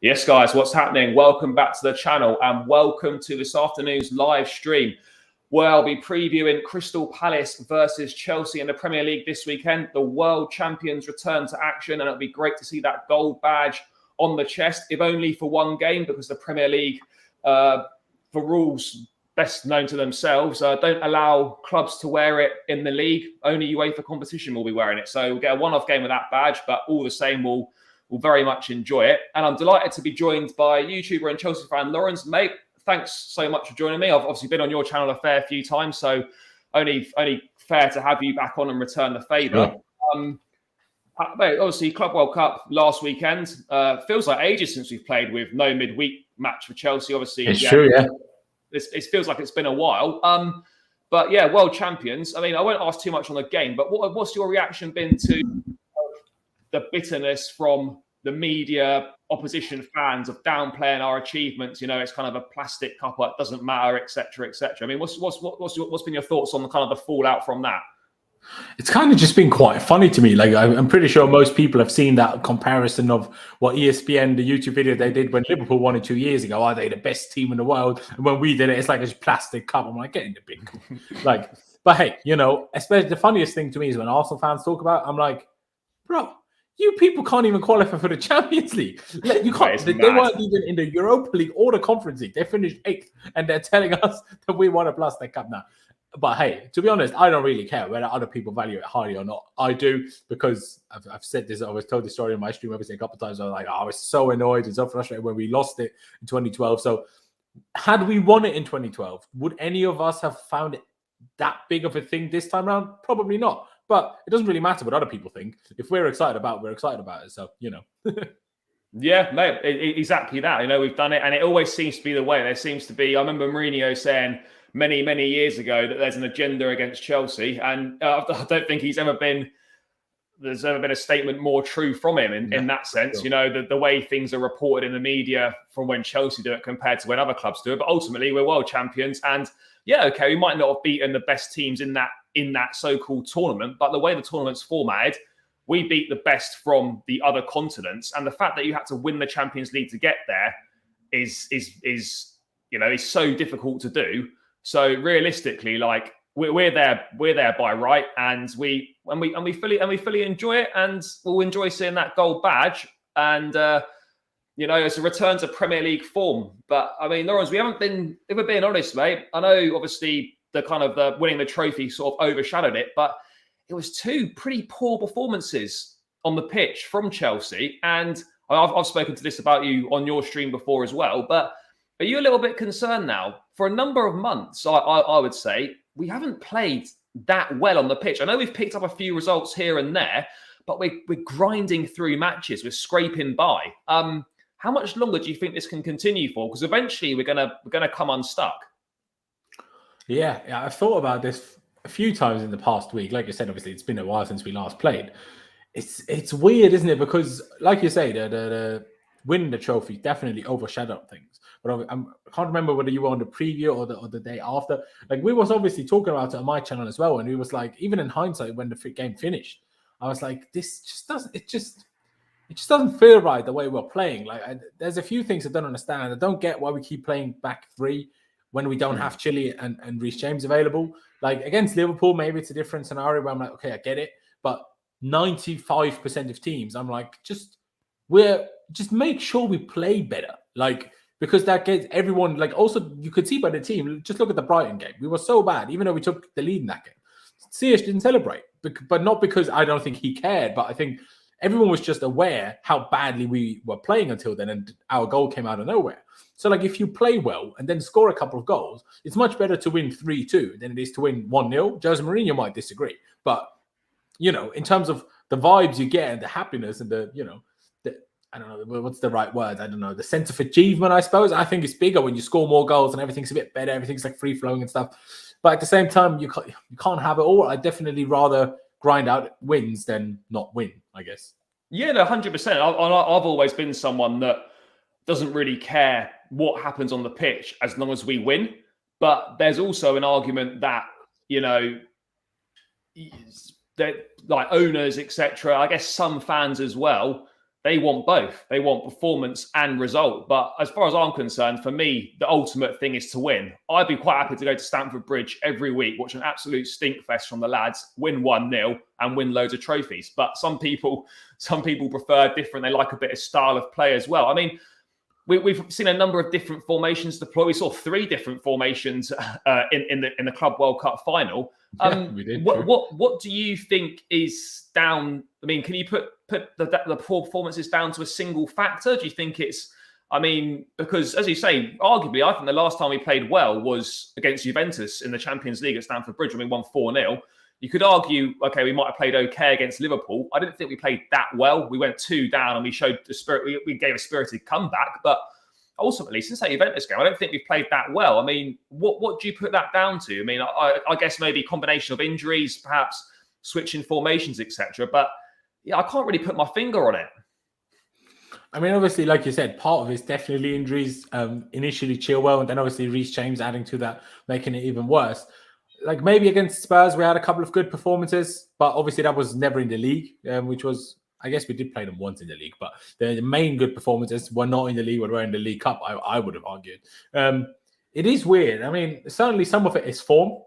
Yes, guys, what's happening? Welcome back to the channel and welcome to this afternoon's live stream where I'll be previewing Crystal Palace versus Chelsea in the Premier League this weekend. The world champions return to action and it'll be great to see that gold badge on the chest, if only for one game, because the Premier League, for rules best known to themselves, don't allow clubs to wear it in the league. Only UEFA competition will be wearing it. So we'll get a one-off game with that badge, but all the same, we'll very much enjoy it. And I'm delighted to be joined by YouTuber and Chelsea fan Laurenz. Mate, thanks so much for joining me. I've obviously been on your channel a fair few times, so only fair to have you back on and return the favour. Sure. Mate, obviously, Club World Cup last weekend. Feels like ages since we've played with no midweek match for Chelsea. Obviously, it's true, yeah. It feels like it's been a while. But yeah, world champions. I mean, I won't ask too much on the game, but what's your reaction been to the bitterness from the media, opposition fans of downplaying our achievements? You know, it's kind of a plastic cup, it doesn't matter, etc., etc. I mean, what's been your thoughts on the kind of the fallout from that? It's kind of just been quite funny to me. Like, I'm pretty sure most people have seen that comparison of what ESPN, the YouTube video they did when Liverpool won it 2 years ago. Are they the best team in the world? And when we did it, it's like a plastic cup. I'm like, get in the bin. Like, but hey, you know, especially the funniest thing to me is when Arsenal fans talk about it, I'm like, bro, you people can't even qualify for the Champions League. You can't. They weren't even in the Europa League or the Conference League. They finished 8th, and they're telling us that we won a plastic cup now. But hey, to be honest, I don't really care whether other people value it highly or not. I do, because I've said this. I was told this story in my stream obviously a couple of times. I was like, I was so annoyed and so frustrated when we lost it in 2012. So had we won it in 2012, would any of us have found it that big of a thing this time around? Probably not. But it doesn't really matter what other people think. If we're excited about it, we're excited about it. So, you know. Yeah, no, exactly that. You know, we've done it, and it always seems to be the way. There seems to be, I remember Mourinho saying many years ago that there's an agenda against Chelsea, and I don't think there's ever been a statement more true from him in that sense. Sure. You know, the way things are reported in the media from when Chelsea do it compared to when other clubs do it. But ultimately, we're world champions, and yeah, okay, we might not have beaten the best teams in that so-called tournament, but the way the tournament's formatted, we beat the best from the other continents, and the fact that you had to win the Champions League to get there is so difficult to do. So realistically, like we're there by right, and we fully enjoy it, and we'll enjoy seeing that gold badge, and you know, it's a return to Premier League form. But I mean, Laurenz, we haven't been, if we're being honest, mate. I know obviously the winning the trophy sort of overshadowed it, but it was two pretty poor performances on the pitch from Chelsea. And I've spoken to this about you on your stream before as well, but are you a little bit concerned now? For a number of months, I would say, we haven't played that well on the pitch. I know we've picked up a few results here and there, but we're grinding through matches. We're scraping by. How much longer do you think this can continue for? Because eventually we're gonna come unstuck. Yeah, I've thought about this a few times in the past week. Like you said, obviously it's been a while since we last played. It's weird, isn't it? Because like you say, the winning the trophy definitely overshadowed things. But I can't remember whether you were on the preview or the day after. Like, we was obviously talking about it on my channel as well, and we was like, even in hindsight, when the game finished, I was like, this just doesn't. It just doesn't feel right the way we're playing. Like, there's a few things I don't understand. I don't get why we keep playing back three when we don't have Chile and Reece James available. Like, against Liverpool, maybe it's a different scenario where I'm like, okay, I get it. But 95% of teams, I'm like, just make sure we play better. Like, because that gets everyone, like, also you could see by the team, just look at the Brighton game. We were so bad, even though we took the lead in that game. Ziyech didn't celebrate, but not because I don't think he cared, but I think everyone was just aware how badly we were playing until then, and our goal came out of nowhere. So, like, if you play well and then score a couple of goals, it's much better to win 3-2 than it is to win 1-0. Jose Mourinho might disagree, but, you know, in terms of the vibes you get and the happiness and the, you know, I don't know, what's the right word? I don't know. The sense of achievement, I suppose. I think it's bigger when you score more goals and everything's a bit better. Everything's like free-flowing and stuff. But at the same time, you can't have it all. I'd definitely rather grind out wins than not win, I guess. Yeah, no, 100%. I've always been someone that doesn't really care what happens on the pitch as long as we win. But there's also an argument that, you know, that like owners, etc., I guess some fans as well, they want both. They want performance and result. But as far as I'm concerned, for me, the ultimate thing is to win. I'd be quite happy to go to Stamford Bridge every week, watch an absolute stink fest from the lads, win 1-0 and win loads of trophies. But some people prefer different. They like a bit of style of play as well. I mean, we've seen a number of different formations deploy. We saw 3 different formations in the Club World Cup final. We did. What do you think is down? I mean, can you put the poor performances down to a single factor? Do you think it's? I mean, because as you say, arguably, I think the last time we played well was against Juventus in the Champions League at Stamford Bridge when we won 4-0. You could argue, okay, we might have played okay against Liverpool. I didn't think we played that well. We went 2 down and we showed the spirit. We gave a spirited comeback, but ultimately, since that Juventus game, I don't think we've played that well. I mean, what do you put that down to? I mean, I guess maybe a combination of injuries, perhaps switching formations, etc. But yeah, I can't really put my finger on it. I mean, obviously, like you said, part of it's definitely injuries. Initially Chilwell, and then obviously Reece James adding to that, making it even worse. Like maybe against Spurs, we had a couple of good performances, but obviously that was never in the league, which was, I guess we did play them once in the league, but the main good performances were not in the league, were in the League Cup, I would have argued. It is weird. I mean, certainly some of it is form,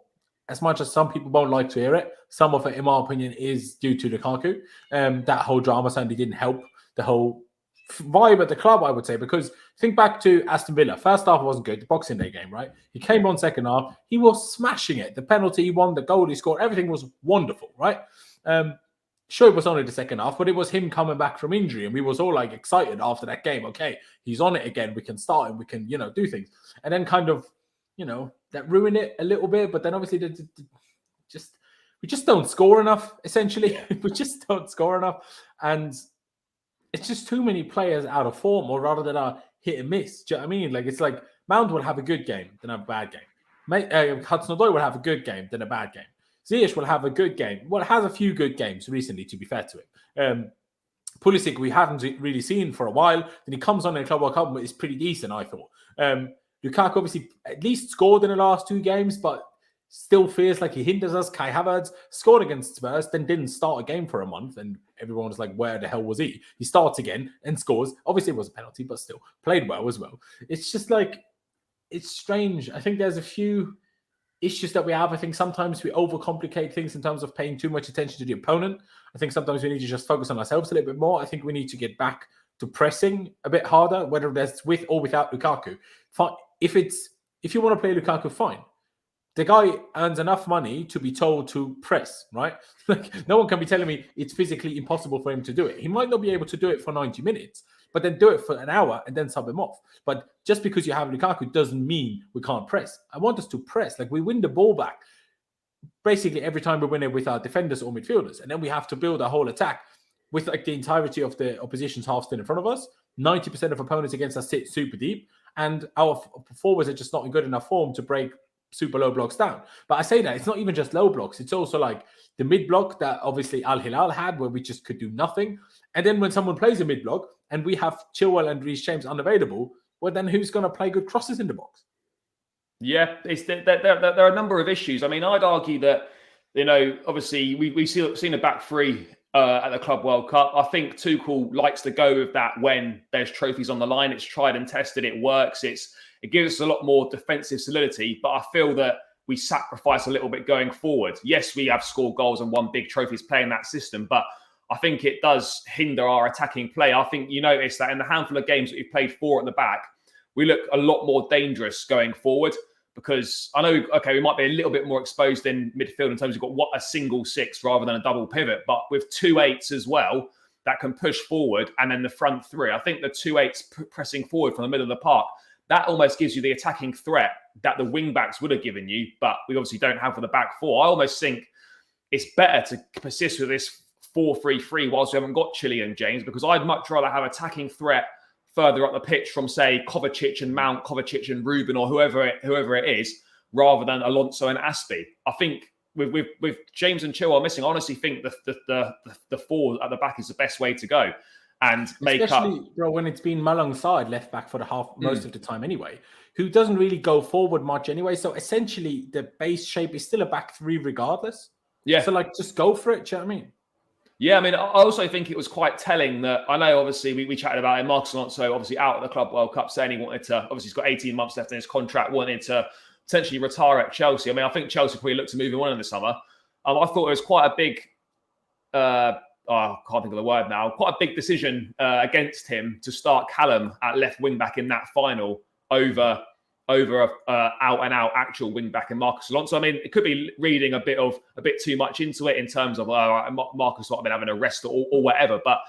as much as some people won't like to hear it. Some of it, in my opinion, is due to Lukaku. That whole drama certainly didn't help the whole vibe at the club, I would say, because think back to Aston Villa. First half wasn't good, the Boxing Day game, right? He came on second half, he was smashing it. The penalty he won, the goal he scored, everything was wonderful, right? Sure, it was only the second half, but it was him coming back from injury, and we was all like excited after that game. Okay, he's on it again. We can start him. We can, do things. And then kind of, that ruined it a little bit. But then obviously, we just don't score enough. Essentially, we just don't score enough, and it's just too many players out of form, or rather that are hit and miss. Do you know what I mean? Like it's like Mount will have a good game, then a bad game. Hudson-Odoi will have a good game, then a bad game. Ziyech will have a good game. Well, has a few good games recently, to be fair to him. Pulisic, we haven't really seen for a while. Then he comes on in the Club World Cup, but it's pretty decent, I thought. Lukaku obviously at least scored in the last 2 games, but still feels like he hinders us. Kai Havertz scored against Spurs, then didn't start a game for a month, and everyone was like, where the hell was he? He starts again and scores. Obviously, it was a penalty, but still played well as well. It's just like, it's strange. I think there's a few issues that we have. I think sometimes we overcomplicate things in terms of paying too much attention to the opponent. I think sometimes we need to just focus on ourselves a little bit more. I think we need to get back to pressing a bit harder, whether that's with or without Lukaku. If you want to play Lukaku, fine. The guy earns enough money to be told to press, right? Like no one can be telling me it's physically impossible for him to do it. He might not be able to do it for 90 minutes, but then do it for an hour and then sub him off. But just because you have Lukaku doesn't mean we can't press. I want us to press. Like we win the ball back basically every time we win it with our defenders or midfielders. And then we have to build a whole attack with like the entirety of the opposition's half still in front of us. 90% of opponents against us sit super deep. And our forwards are just not in good enough form to break super low blocks down. But I say that it's not even just low blocks. It's also like the mid block that obviously Al Hilal had, where we just could do nothing. And then when someone plays a mid block and we have Chilwell and Reece James unavailable, well, then who's going to play good crosses in the box? Yeah, there are a number of issues. I mean, I'd argue that, obviously we've seen a back 3 at the Club World Cup. I think Tuchel likes to go with that when there's trophies on the line. It's tried and tested. It works. It gives us a lot more defensive solidity, but I feel that we sacrifice a little bit going forward. Yes, we have scored goals and won big trophies playing that system, but I think it does hinder our attacking play. I think you notice that in the handful of games that we've played 4 at the back, we look a lot more dangerous going forward because I know, okay, we might be a little bit more exposed in midfield in terms of got a single 6 rather than a double pivot, but with 2 8s as well that can push forward and then the front 3. I think the 2 8s pressing forward from the middle of the park, that almost gives you the attacking threat that the wing-backs would have given you, but we obviously don't have for the back 4. I almost think it's better to persist with this 4-3-3 whilst we haven't got Chile and James, because I'd much rather have attacking threat further up the pitch from, say, Kovacic and Mount, Kovacic and Ruben, or whoever it is, rather than Alonso and Aspie. I think with James and Chilwell missing, I honestly think the 4 at the back is the best way to go. And make especially, up, bro, when it's been alongside left back for the half most of the time anyway, who doesn't really go forward much anyway. So essentially, the base shape is still a back 3 regardless. Yeah. So like, just go for it. Do you know what I mean? Yeah, I mean, I also think it was quite telling that I know, obviously, we chatted about it. Marcus Alonso, obviously, out of the Club World Cup, saying he wanted to, obviously, he's got 18 months left in his contract, wanted to potentially retire at Chelsea. I mean, I think Chelsea probably looked to move him on in the summer. I thought it was quite a big, I can't think of the word now, quite a big decision against him to start Callum at left wing back in that final over out and out actual wing back and Marcus Alonso. I mean, it could be reading a bit too much into it in terms of Marcus might have been having a rest or whatever. But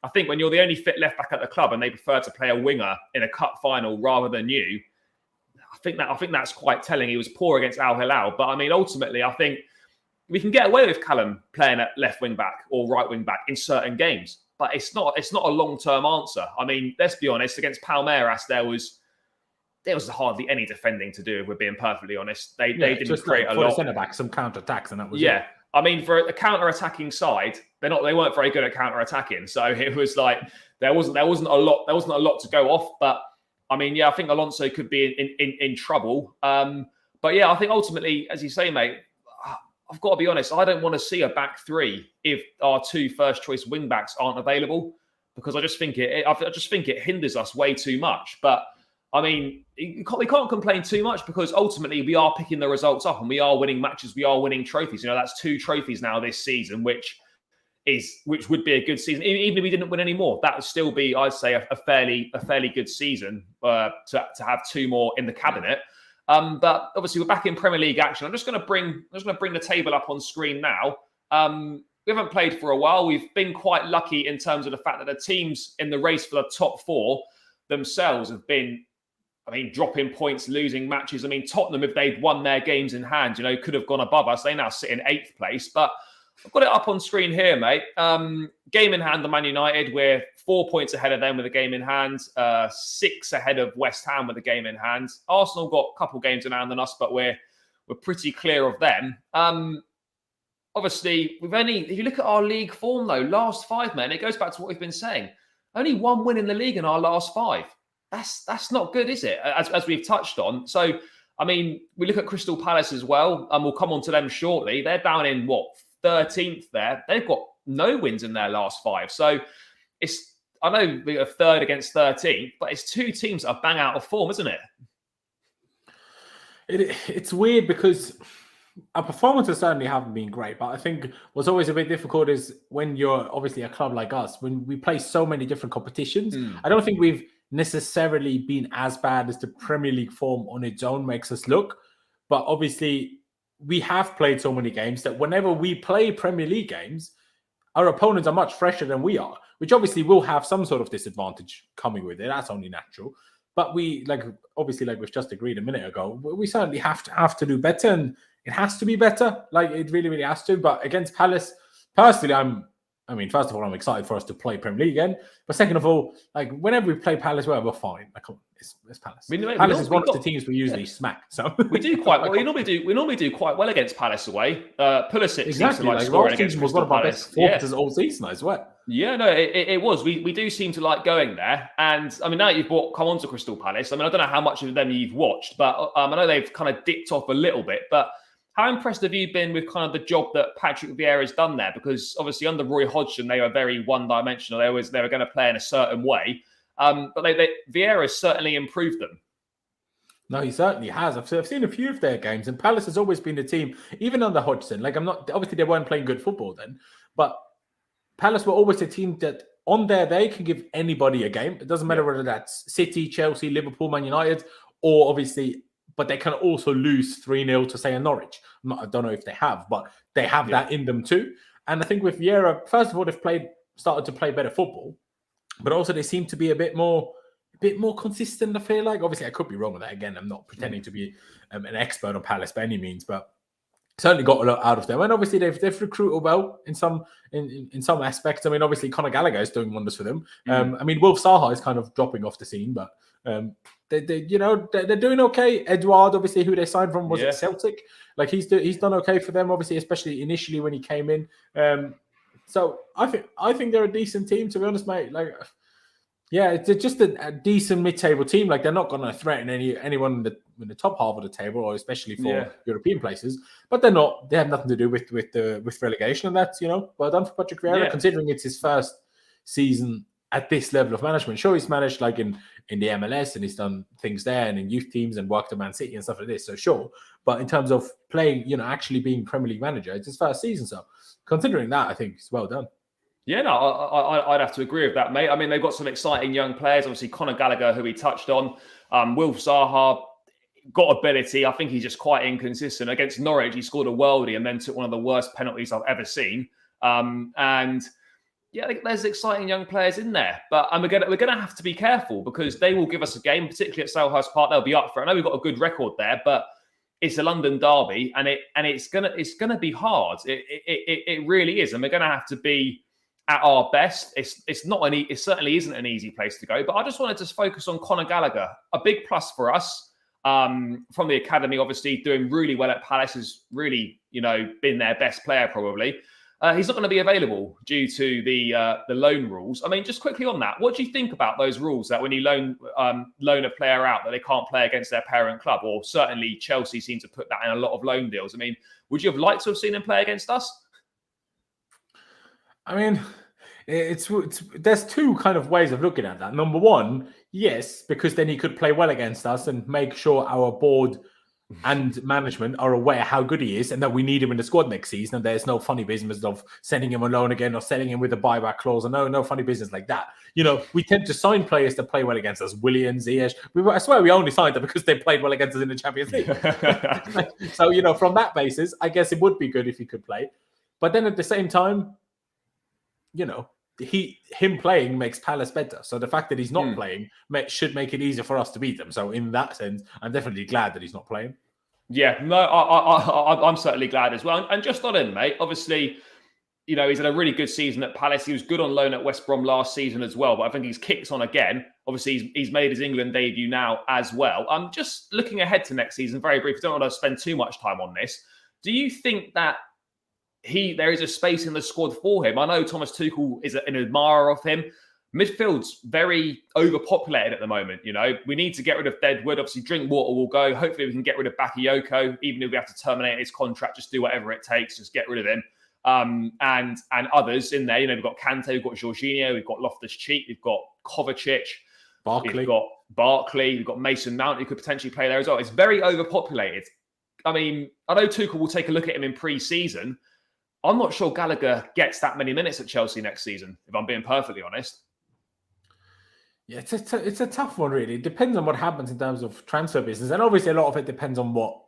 I think when you're the only fit left back at the club and they prefer to play a winger in a cup final rather than you, I think that's quite telling. He was poor against Al Hilal, but I mean, ultimately, I think we can get away with Callum playing at left wing back or right wing back in certain games, but it's not a long term answer. I mean, let's be honest. Against Palmeiras, there was hardly any defending to do, if we're being perfectly honest. They didn't create a lot. Centre back, some counter attacks, and that was it. I mean, for a counter attacking side, they weren't very good at counter attacking. So it was like there wasn't a lot to go off. But I mean, I think Alonso could be in trouble. But I think ultimately, as you say, mate, I've got to be honest. I don't want to see a back three if our two first choice wing backs aren't available, because I just think it hinders us way too much. But I mean, we can't complain too much, because ultimately we are picking the results up and we are winning matches. We are winning trophies. That's 2 trophies now this season, which would be a good season. Even if we didn't win any more, that would still be, I'd say, a fairly good season to have 2 more in the cabinet. But obviously we're back in Premier League action. I'm just going to bring the table up on screen now. We haven't played for a while. We've been quite lucky in terms of the fact that the teams in the race for the top 4 themselves have been, dropping points, losing matches. I mean, Tottenham, if they'd won their games in hand, could have gone above us. They now sit in 8th place. But I've got it up on screen here, mate. Game in hand, the Man United, we're 4 points ahead of them with a game in hand, 6 ahead of West Ham with a game in hand. Arsenal got a couple games in hand than us, but we're pretty clear of them. Obviously, if you look at our league form, though, last 5, man, it goes back to what we've been saying. Only 1 win in the league in our last 5. That's not good, is it? As we've touched on. So, I mean, we look at Crystal Palace as well, and we'll come on to them shortly. They're down in 13th there. They've got no wins in their last 5. So I know we're 3rd against 13th, but it's 2 teams that are bang out of form, isn't it? It's weird because our performances certainly haven't been great, but I think what's always a bit difficult is when you're obviously a club like us, when we play so many different competitions. I don't think we've necessarily been as bad as the Premier League form on its own makes us look. But obviously, we have played so many games that whenever we play Premier League games, our opponents are much fresher than we are, which obviously will have some sort of disadvantage coming with it. That's only natural. But we, like we've just agreed a minute ago, we certainly have to do better, and it has to be better. Like, it really, really has to. But against Palace, personally, first of all, I'm excited for us to play Premier League again. But second of all, like, whenever we play Palace, we're fine. Like, it's Palace. Palace is one of the teams we usually smack. So we do quite well. We normally do quite well against Palace away. Pulisic exactly. seems to scoring against was one of our best performances all season, I swear. Yeah, no, it was. We do seem to like going there. And I mean, now you've come on to Crystal Palace. I mean, I don't know how much of them you've watched, but I know they've kind of dipped off a little bit. But how impressed have you been with kind of the job that Patrick Vieira's done there? Because obviously under Roy Hodgson, they were very one-dimensional. They were going to play in a certain way. But Vieira's certainly improved them. No, he certainly has. I've seen a few of their games, and Palace has always been the team, even under Hodgson. Like, obviously they weren't playing good football then, but Palace were always a team that on their day can give anybody a game. It doesn't matter whether that's City, Chelsea, Liverpool, Man United, or obviously, but they can also lose 3-0 to, say, a Norwich. I don't know if they have, but they have that in them too. And I think with Vieira, first of all, they've started to play better football, but also they seem to be a bit more consistent, I feel like. Obviously, I could be wrong with that. Again, I'm not pretending to be an expert on Palace by any means, but certainly got a lot out of them. And obviously, they've recruited well in some aspects. I mean, obviously, Conor Gallagher is doing wonders for them. I mean, Wilf Zaha is kind of dropping off the scene, but they're doing okay. Edouard, obviously, who they signed from, was it Celtic? Like, he's done okay for them, obviously, especially initially when he came in. So I think they're a decent team, to be honest, mate. Like, Yeah, it's just a decent mid-table team. Like they're not going to threaten anyone in the top half of the table, or especially for Yeah. European places. But they're not. They have nothing to do with relegation, and that's well done for Patrick Vieira, Yeah. considering it's his first season at this level of management. Sure, he's managed like in the MLS and he's done things there and in youth teams and worked at Man City and stuff like this. So sure, but in terms of playing, actually being Premier League manager, it's his first season. So considering that, I think it's well done. Yeah, no, I'd have to agree with that, mate. I mean, they've got some exciting young players. Obviously, Conor Gallagher, who we touched on. Wilf Zaha got ability. I think he's just quite inconsistent. Against Norwich, he scored a worldie and then took one of the worst penalties I've ever seen. And yeah, there's exciting young players in there. But we're gonna have to be careful because they will give us a game, particularly at Selhurst Park. They'll be up for it. I know we've got a good record there, but it's a London derby, and it's gonna be hard. It really is, and we're gonna have to be at our best. It certainly isn't an easy place to go. But I just wanted to focus on Conor Gallagher, a big plus for us from the academy. Obviously, doing really well at Palace, has really been their best player probably. He's not going to be available due to the loan rules. I mean, just quickly on that, what do you think about those rules that when you loan a player out, that they can't play against their parent club? Or certainly Chelsea seem to put that in a lot of loan deals. I mean, would you have liked to have seen him play against us? I mean, it's there's two kind of ways of looking at that. Number one, yes, because then he could play well against us and make sure our board and management are aware how good he is and that we need him in the squad next season. And there's no funny business of sending him alone again or selling him with a buyback clause. And no funny business like that. We tend to sign players that play well against us. Willian, Ziyech. I swear we only signed them because they played well against us in the Champions League. So, from that basis, I guess it would be good if he could play. But then at the same time, him playing makes Palace better. So the fact that he's not playing should make it easier for us to beat them. So in that sense, I'm definitely glad that he's not playing. Yeah, no, I'm certainly glad as well. And just on him, mate, obviously, he's had a really good season at Palace. He was good on loan at West Brom last season as well, but I think he's kicked on again. Obviously, he's made his England debut now as well. I'm just looking ahead to next season, very briefly. Don't want to spend too much time on this. Do you think that there is a space in the squad for him? I know Thomas Tuchel is an admirer of him. Midfield's very overpopulated at the moment. We need to get rid of Deadwood. Obviously, Drinkwater will go. Hopefully, we can get rid of Bakayoko, even if we have to terminate his contract. Just do whatever it takes. Just get rid of him. And others in there. We've got Kante, we've got Jorginho, we've got Loftus-Cheek, we've got Kovacic, Barkley. We've got Barkley, we've got Mason Mount, who could potentially play there as well. It's very overpopulated. I mean, I know Tuchel will take a look at him in pre-season. I'm not sure Gallagher gets that many minutes at Chelsea next season, if I'm being perfectly honest. Yeah, it's a tough one, really. It depends on what happens in terms of transfer business. And obviously, a lot of it depends on what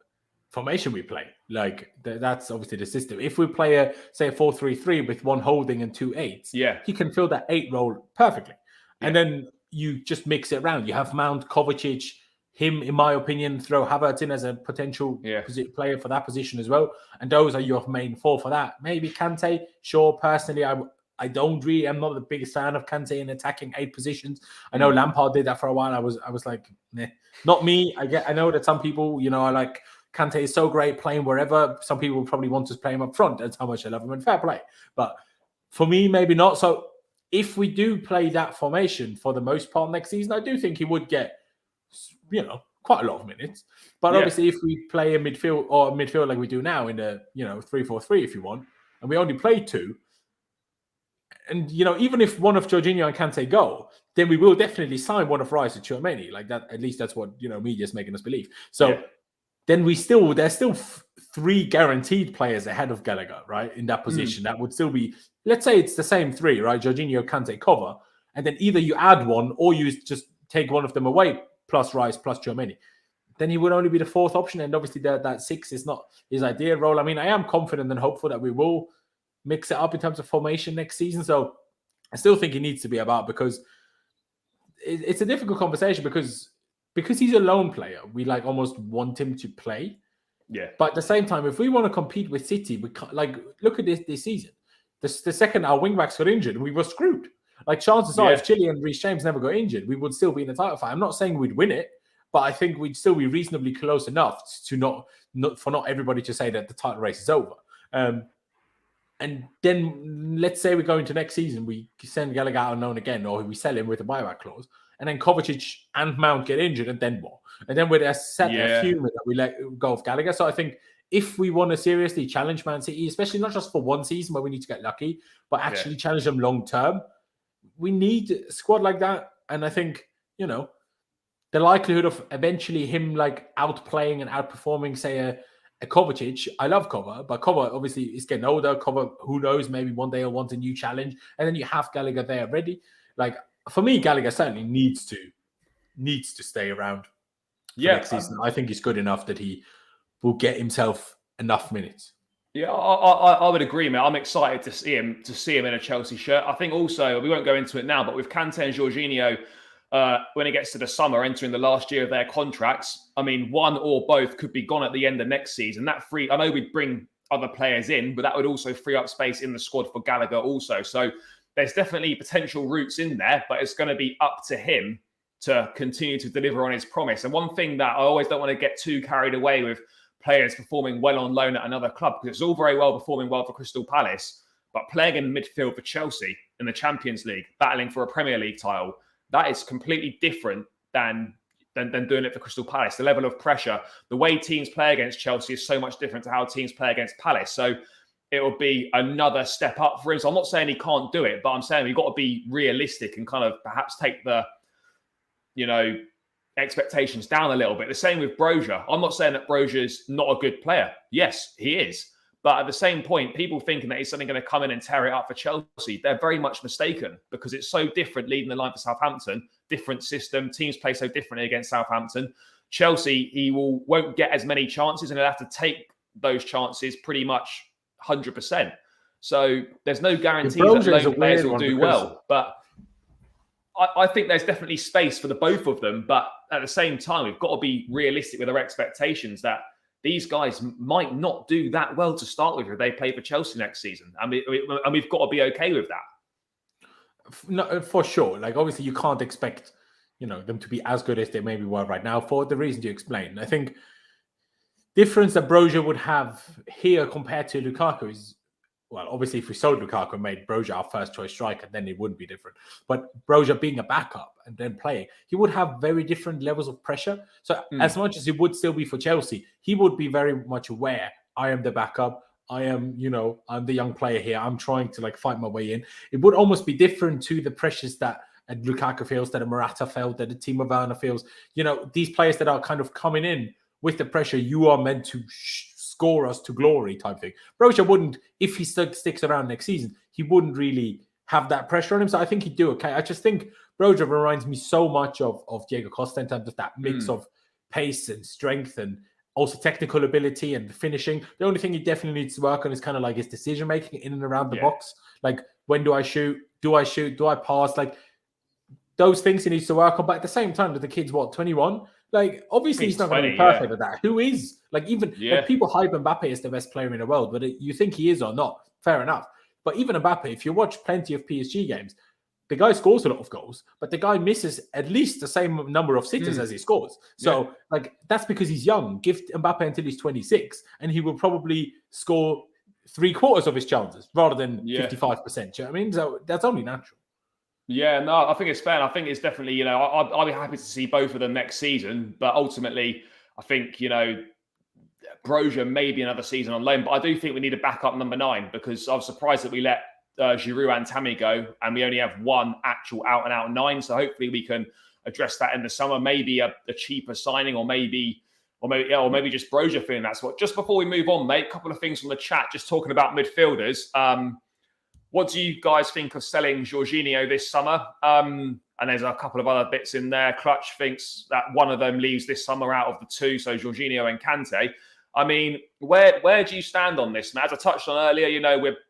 formation we play. Like, that's obviously the system. If we play a 4-3-3 with one holding and 2 8s, he can fill that 8 role perfectly. Yeah. And then you just mix it around. You have Mount, Kovacic, him, in my opinion, throw Havertz in as a potential player for that position as well. And those are your main 4 for that. Maybe Kante. Sure, personally, I'm not the biggest fan of Kante in attacking 8 positions. I know Lampard did that for a while. I was like, nah. Not me. I know that some people, are like, Kante is so great playing wherever. Some people probably want to play him up front. That's how much I love him, and fair play. But for me, maybe not. So if we do play that formation for the most part next season, I do think he would get, quite a lot of minutes. But obviously, if we play a midfield like we do now in a 3-4-3, if you want, and we only play 2, and even if one of Jorginho and Kante go, then we will definitely sign one of Rice or Tchouaméni. Like that, at least that's what media's making us believe. So then there's still 3 guaranteed players ahead of Gallagher, right, in that position. That would still be, let's say it's the same 3, right? Jorginho, Kante, cover, and then either you add one or you just take one of them away, plus Rice, plus Tchouaméni. Then he would only be the 4th option, and obviously that 6 is not his ideal role. I mean, I am confident and hopeful that we will mix it up in terms of formation next season. So I still think he needs to be about, because it's a difficult conversation because he's a lone player. We almost want him to play. Yeah. But at the same time, if we want to compete with City, we can't, look at this season. The second our wingbacks got injured, we were screwed. Chances are, if Chile and Reece James never got injured, we would still be in the title fight. I'm not saying we'd win it, but I think we'd still be reasonably close enough to not everybody to say that the title race is over. And then let's say we go into next season, we send Gallagher out on loan again, or we sell him with a buyback clause, and then Kovacic and Mount get injured, and then what? And then we're set a few that we let go of Gallagher. So I think if we want to seriously challenge Man City, especially not just for one season where we need to get lucky, but actually challenge them long term, we need a squad like that. And I think, the likelihood of eventually him like outplaying and outperforming, say, a Kovacic. I love Kova, but Kova obviously is getting older. Kova, who knows, maybe one day he'll want a new challenge. And then you have Gallagher there ready. Like, for me, Gallagher certainly needs to stay around for next season. I think he's good enough that he will get himself enough minutes. Yeah, I would agree, mate. I'm excited to see him in a Chelsea shirt. I think also, we won't go into it now, but with Kante and Jorginho, when it gets to the summer, entering the last year of their contracts, I mean, one or both could be gone at the end of next season. I know we'd bring other players in, but that would also free up space in the squad for Gallagher also. So there's definitely potential routes in there, but it's going to be up to him to continue to deliver on his promise. And one thing that I always don't want to get too carried away with players performing well on loan at another club, because it's all very well performing well for Crystal Palace, but playing in midfield for Chelsea in the Champions League, battling for a Premier League title, that is completely different than doing it for Crystal Palace. The level of pressure, the way teams play against Chelsea is so much different to how teams play against Palace. So it will be another step up for him. So I'm not saying he can't do it, but I'm saying we've got to be realistic and kind of perhaps take the, expectations down a little bit. The same with Broja. I'm not saying that Broja's not a good player. Yes, he is. But at the same point, people thinking that he's suddenly going to come in and tear it up for Chelsea, they're very much mistaken, because it's so different leading the line for Southampton. Different system. Teams play so differently against Southampton. Chelsea, he won't get as many chances, and he'll have to take those chances pretty much 100%. So there's no guarantee that loan players will do well. But I think there's definitely space for the both of them. But at the same time, we've got to be realistic with our expectations that these guys might not do that well to start with if they play for Chelsea next season. And we've got to be okay with that. No, for sure. Like, obviously, you can't expect, them to be as good as they maybe were right now for the reasons you explained. I think difference that Broja would have here compared to Lukaku is, well, obviously, if we sold Lukaku and made Broja our first choice striker, then it wouldn't be different. But Broja being a backup and then playing, he would have very different levels of pressure. So as much as he would still be for Chelsea, he would be very much aware, I am the backup. I am, I'm the young player here. I'm trying to fight my way in. It would almost be different to the pressures that Lukaku feels, that a Morata felt, that a Timo Werner feels. These players that are kind of coming in with the pressure, you are meant to score us to glory type thing. Broja wouldn't, if he sticks around next season, he wouldn't really have that pressure on him. So I think he'd do okay. I just think Broja reminds me so much of Diego Costa in terms of that mix of pace and strength and also technical ability and finishing. The only thing he definitely needs to work on is kind of his decision making in and around the box. Like, when do I shoot? Do I shoot? Do I pass? Those things he needs to work on. But at the same time, the kid's 21? Obviously he's not going to be perfect at that. Who is? People hype Mbappe as the best player in the world, but you think he is or not? Fair enough. But even Mbappe, if you watch plenty of PSG games, the guy scores a lot of goals, but the guy misses at least the same number of sitters as he scores. So, that's because he's young. Give Mbappe until he's 26, and he will probably score 3/4 of his chances rather than 55%. You know what I mean? So that's only natural. Yeah, no, I think it's fair. And I think it's definitely, I'll be happy to see both of them next season. But ultimately, I think, Broja maybe another season on loan. But I do think we need a backup number 9, because I was surprised that we let Giroud and Tammy go, and we only have one actual out-and-out 9. So hopefully we can address that in the summer. Maybe a cheaper signing, or maybe just Broja feeling that's what. Just before we move on, mate, a couple of things from the chat, just talking about midfielders. What do you guys think of selling Jorginho this summer? And there's a couple of other bits in there. Clutch thinks that one of them leaves this summer out of the two, so Jorginho and Kante. I mean, where do you stand on this? And as I touched on earlier,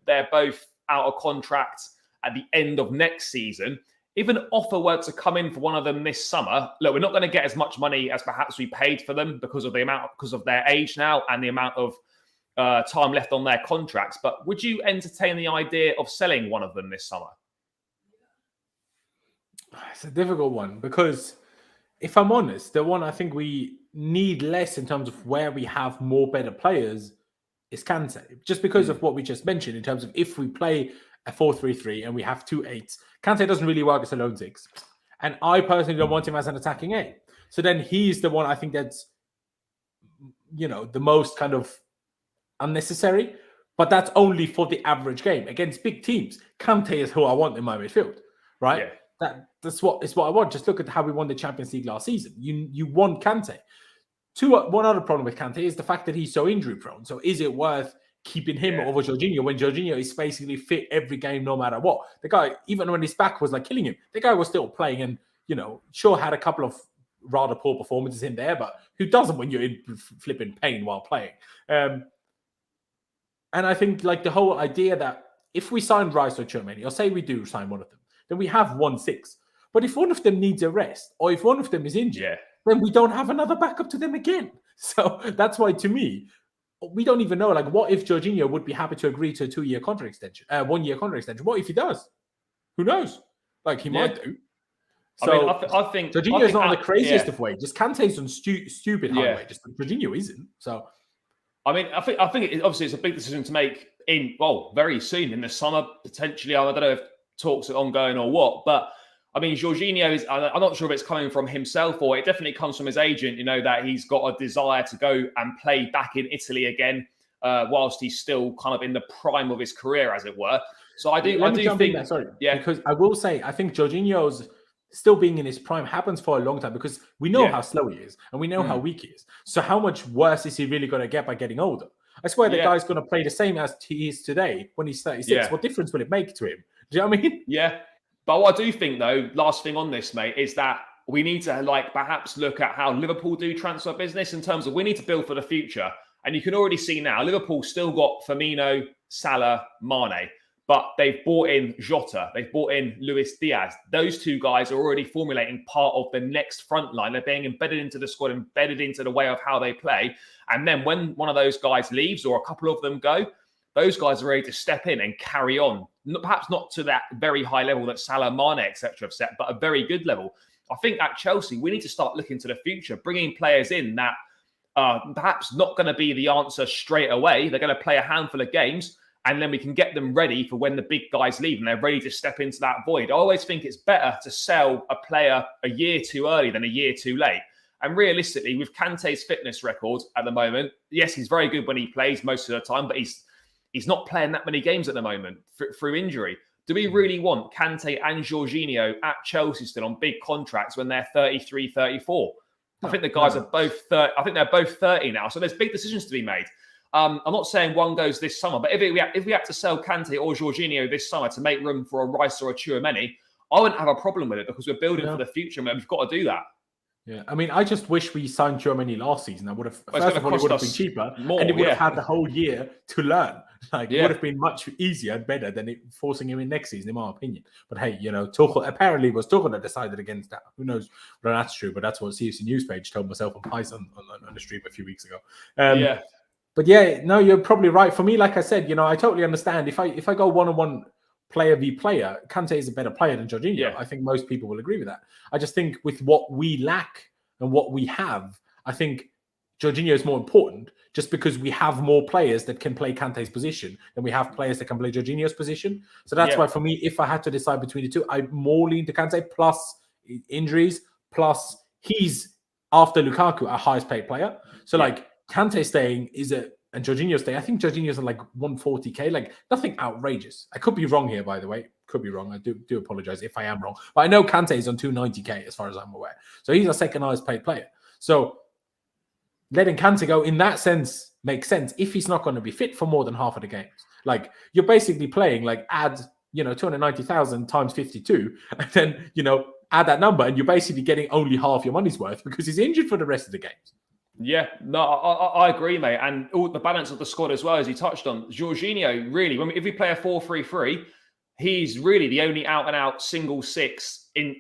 they're both out of contract at the end of next season. If an offer were to come in for one of them this summer, look, we're not going to get as much money as perhaps we paid for them because of their age now and the amount of time left on their contracts. But would you entertain the idea of selling one of them this summer? It's a difficult one, because if I'm honest, the one I think we need less in terms of where we have more better players is Kante, just because of what we just mentioned in terms of if we play a 4-3-3 and we have 2 8s, Kante doesn't really work as a lone 6. And I personally don't want him as an attacking 8. So then he's the one I think that's, the most kind of unnecessary. But that's only for the average game. Against big teams, Kante is who I want in my midfield, right? Yeah. That's what I want. Just look at how we won the Champions League last season. You want Kante. One other problem with Kante is the fact that he's so injury prone. So is it worth keeping him over Jorginho when Jorginho is basically fit every game no matter what? The guy, even when his back was like killing him, the guy was still playing and, sure had a couple of rather poor performances in there, but who doesn't when you're in flipping pain while playing? And I think like the whole idea that if we sign Rice or Tchouaméni, or say we do sign one of them, then we have 1-6. But if one of them needs a rest or if one of them is injured, then we don't have another backup to them again. So that's why, to me, we don't even know. Like, what if Jorginho would be happy to agree to a 2-year contract extension, 1-year contract extension? What if he does? Who knows? Like, he might do. So I think Jorginho's not on the craziest of way. Just Kante's on stupid high way. Just Jorginho isn't. So, I think obviously it's a big decision to make very soon in the summer potentially. I don't know if talks are ongoing or what, but I mean, Jorginho is, I'm not sure if it's coming from himself or it definitely comes from his agent, that he's got a desire to go and play back in Italy again, whilst he's still kind of in the prime of his career, as it were. So I do think, because I will say, I think Jorginho's still being in his prime happens for a long time because we know how slow he is and we know how weak he is. So how much worse is he really going to get by getting older? I swear the guy's going to play the same as he is today when he's 36. Yeah. What difference will it make to him? Do you know what I mean? Yeah. But what I do think, though, last thing on this, mate, is that we need to perhaps look at how Liverpool do transfer business in terms of we need to build for the future. And you can already see now, Liverpool still got Firmino, Salah, Mane, but they've brought in Jota, they've brought in Luis Diaz. Those two guys are already formulating part of the next front line. They're being embedded into the squad, embedded into the way of how they play. And then when one of those guys leaves or a couple of them go, those guys are ready to step in and carry on. Perhaps not to that very high level that Salah, Mane, etc. have set, but a very good level. I think at Chelsea, we need to start looking to the future, bringing players in that are perhaps not going to be the answer straight away. They're going to play a handful of games, and then we can get them ready for when the big guys leave and they're ready to step into that void. I always think it's better to sell a player a year too early than a year too late. And realistically, with Kante's fitness record at the moment, yes, he's very good when he plays most of the time, but he's not playing that many games at the moment through injury. Do we really want Kante and Jorginho at Chelsea still on big contracts when they're 33, 34? I think the guys are both 30. I think they're both 30 now. So there's big decisions to be made. I'm not saying one goes this summer, but if we had to sell Kante or Jorginho this summer to make room for a Rice or a Tchouaméni, I wouldn't have a problem with it because we're building for the future and we've got to do that. Yeah, I mean, I just wish we signed Tchouaméni last season. I would have, first of all, it would have been cheaper, and it would have had the whole year to learn. It would have been much easier and better than forcing him in next season, in my opinion. But hey, Tuchel apparently was Tuchel that decided against that. Who knows whether that's true? But that's what CFC News page told myself on Pice on the stream a few weeks ago. But yeah, no, you're probably right. For me, like I said, I totally understand. If I go one-on-one player v player, Kante is a better player than Jorginho. Yeah. I think most people will agree with that. I just think with what we lack and what we have, I think Jorginho is more important just because we have more players that can play Kante's position than we have players that can play Jorginho's position. So that's why for me, if I had to decide between the two, I more lean to Kante plus injuries, plus he's after Lukaku our highest paid player. So Kante staying and Jorginho staying. I think Jorginho's on 140k, nothing outrageous. I could be wrong here, by the way. Could be wrong. I do apologize if I am wrong. But I know Kante is on 290k as far as I'm aware. So he's our second highest paid player. So letting Kante go in that sense makes sense if he's not going to be fit for more than half of the games. You're basically playing add 290,000 times 52 and then add that number and you're basically getting only half your money's worth because he's injured for the rest of the games. Yeah, no, I agree, mate. And all the balance of the squad as well, as you touched on. Jorginho, really, if we play a 4-3-3, he's really the only out-and-out single six in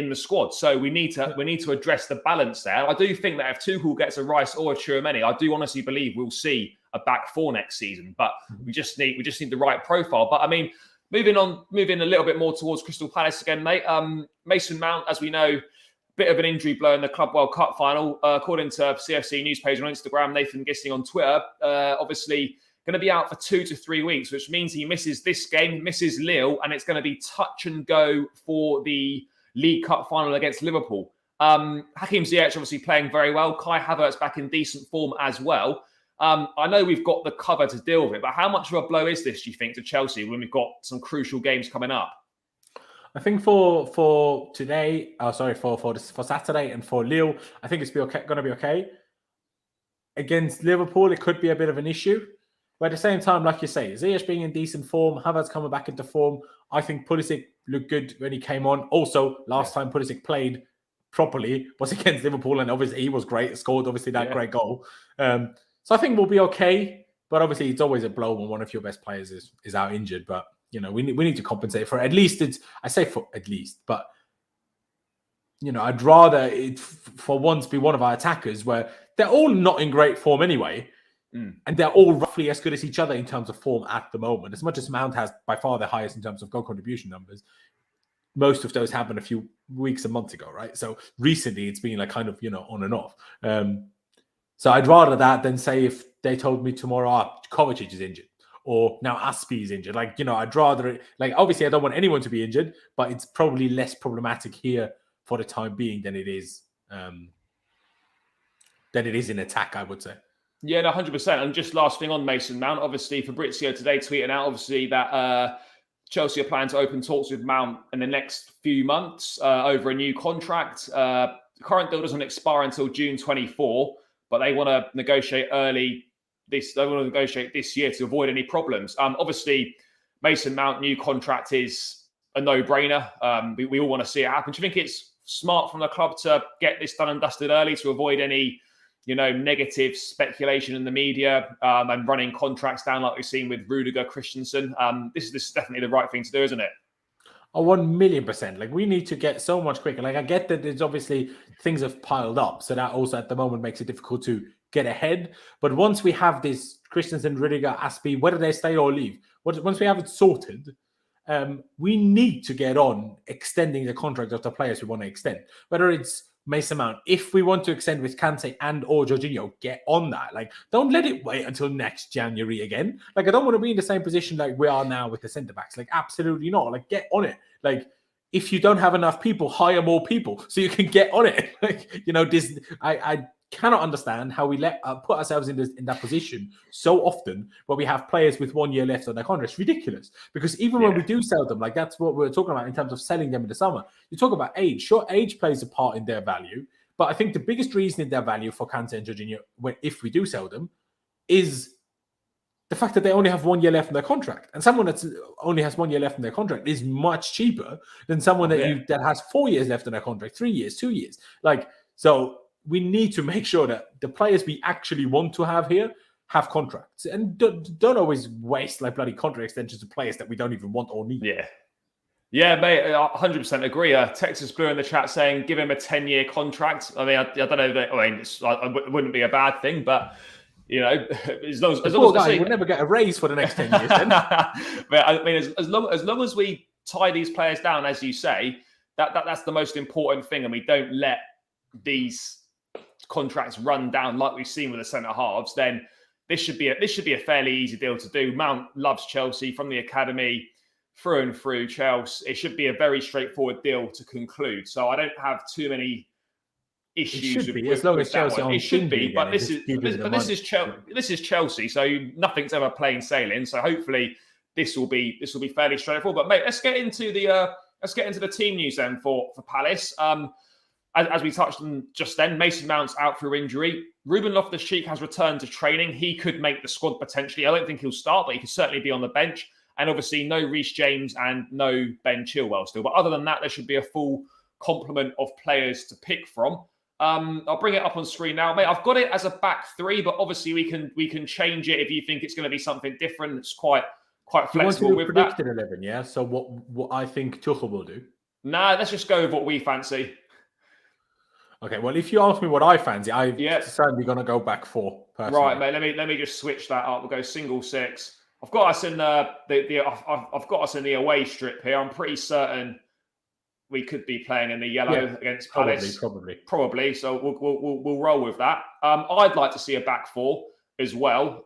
the squad. So we need to address the balance there. I do think that if Tuchel gets a Rice or a Tchouaméni, I do honestly believe we'll see a back four next season. But we just need the right profile. But I mean, moving a little bit more towards Crystal Palace again, mate. Mason Mount, as we know, bit of an injury blow in the Club World Cup final. According to CFC News page on Instagram, Nathan Gisting on Twitter, obviously going to be out for 2 to 3 weeks, which means he misses this game, misses Lille, and it's going to be touch and go for the League Cup final against Liverpool. Hakim Ziyech obviously playing very well. Kai Havertz back in decent form as well. I know we've got the cover to deal with it, but how much of a blow is this, do you think, to Chelsea when we've got some crucial games coming up? I think for today, for Saturday and for Lille, I think it's going to be okay. Against Liverpool, it could be a bit of an issue. But at the same time, like you say, Ziyech being in decent form, Havertz coming back into form. I think Pulisic looked good when he came on. Also, last time Pulisic played properly was against Liverpool, and obviously he was great. Scored obviously that great goal. So I think we'll be okay. But obviously, it's always a blow when one of your best players is out injured. But we need to compensate for at least. But I'd rather it for once be one of our attackers where they're all not in great form anyway. And they're all roughly as good as each other in terms of form at the moment. As much as Mount has by far the highest in terms of goal contribution numbers, most of those happened a few weeks and months ago, right? So recently it's been like kind of, on and off. So I'd rather that than say if they told me tomorrow, Kovacic is injured or now Aspi is injured. I'd rather it, obviously I don't want anyone to be injured, but it's probably less problematic here for the time being than it is in attack, I would say. Yeah, no, 100%. And just last thing on Mason Mount, obviously Fabrizio today tweeting out, obviously, that Chelsea are planning to open talks with Mount in the next few months over a new contract. The current deal doesn't expire until June 24, but they want to negotiate this year to avoid any problems. Obviously, Mason Mount new contract is a no-brainer. We all want to see it happen. Do you think it's smart from the club to get this done and dusted early to avoid any negative speculation in the media and running contracts down like we've seen with Rudiger, Christensen? This is definitely the right thing to do, isn't it? 1,000,000%. We need to get so much quicker. I get that there's obviously things have piled up. So that also at the moment makes it difficult to get ahead. But once we have this Christensen, Rudiger, Aspi, whether they stay or leave, once we have it sorted, we need to get on extending the contract of the players we want to extend. Whether it's Mason Mount, if we want to extend with Kante and or Jorginho, get on that. Don't let it wait until next January again. I don't want to be in the same position like we are now with the centre backs. Absolutely not. Get on it. If you don't have enough people, hire more people so you can get on it. I cannot understand how we put ourselves in that position so often where we have players with 1 year left on their contract. It's ridiculous because even when we do sell them, that's what we're talking about in terms of selling them in the summer. You talk about age. Sure, age plays a part in their value, but I think the biggest reason in their value for Kante and Jorginho, if we do sell them, is the fact that they only have 1 year left in their contract. And someone that only has 1 year left in their contract is much cheaper than someone that has 4 years left in their contract, 3 years, 2 years. So we need to make sure that the players we actually want to have here have contracts, and don't always waste bloody contract extensions to players that we don't even want or need. Yeah, mate, 100% agree. Texas Blue in the chat saying give him a 10-year contract. I mean, I don't know. It wouldn't be a bad thing, but as long as we'll never get a raise for the next 10 years. Then. But I mean, as long as we tie these players down, as you say, that's the most important thing, and we don't let these contracts run down like we've seen with the centre halves, then this should be a fairly easy deal to do. Mount loves Chelsea from the academy through and through. Chelsea, it should be a very straightforward deal to conclude. So I don't have too many issues with as long as Chelsea. It should be, but this is Chelsea, so nothing's ever plain sailing. So hopefully this will be fairly straightforward. But mate, let's get into the team news then for Palace. As we touched on just then, Mason Mount's out through injury. Ruben Loftus-Cheek has returned to training. He could make the squad potentially. I don't think he'll start, but he could certainly be on the bench. And obviously no Reece James and no Ben Chilwell still. But other than that, there should be a full complement of players to pick from. I'll bring it up on screen now. Mate, I've got it as a back three, but obviously we can change it if you think it's going to be something different. It's quite flexible with that. Predicted 11, yeah? So what I think Tuchel will do? Nah, let's just go with what we fancy. Okay, well, if you ask me what I fancy, I'm certainly going to go back four. Personally. Right, mate. Let me just switch that up. We'll go single six. I've got us in I've got us in the away strip here. I'm pretty certain we could be playing in the yellow against Palace. Probably. So we'll roll with that. I'd like to see a back four. as well.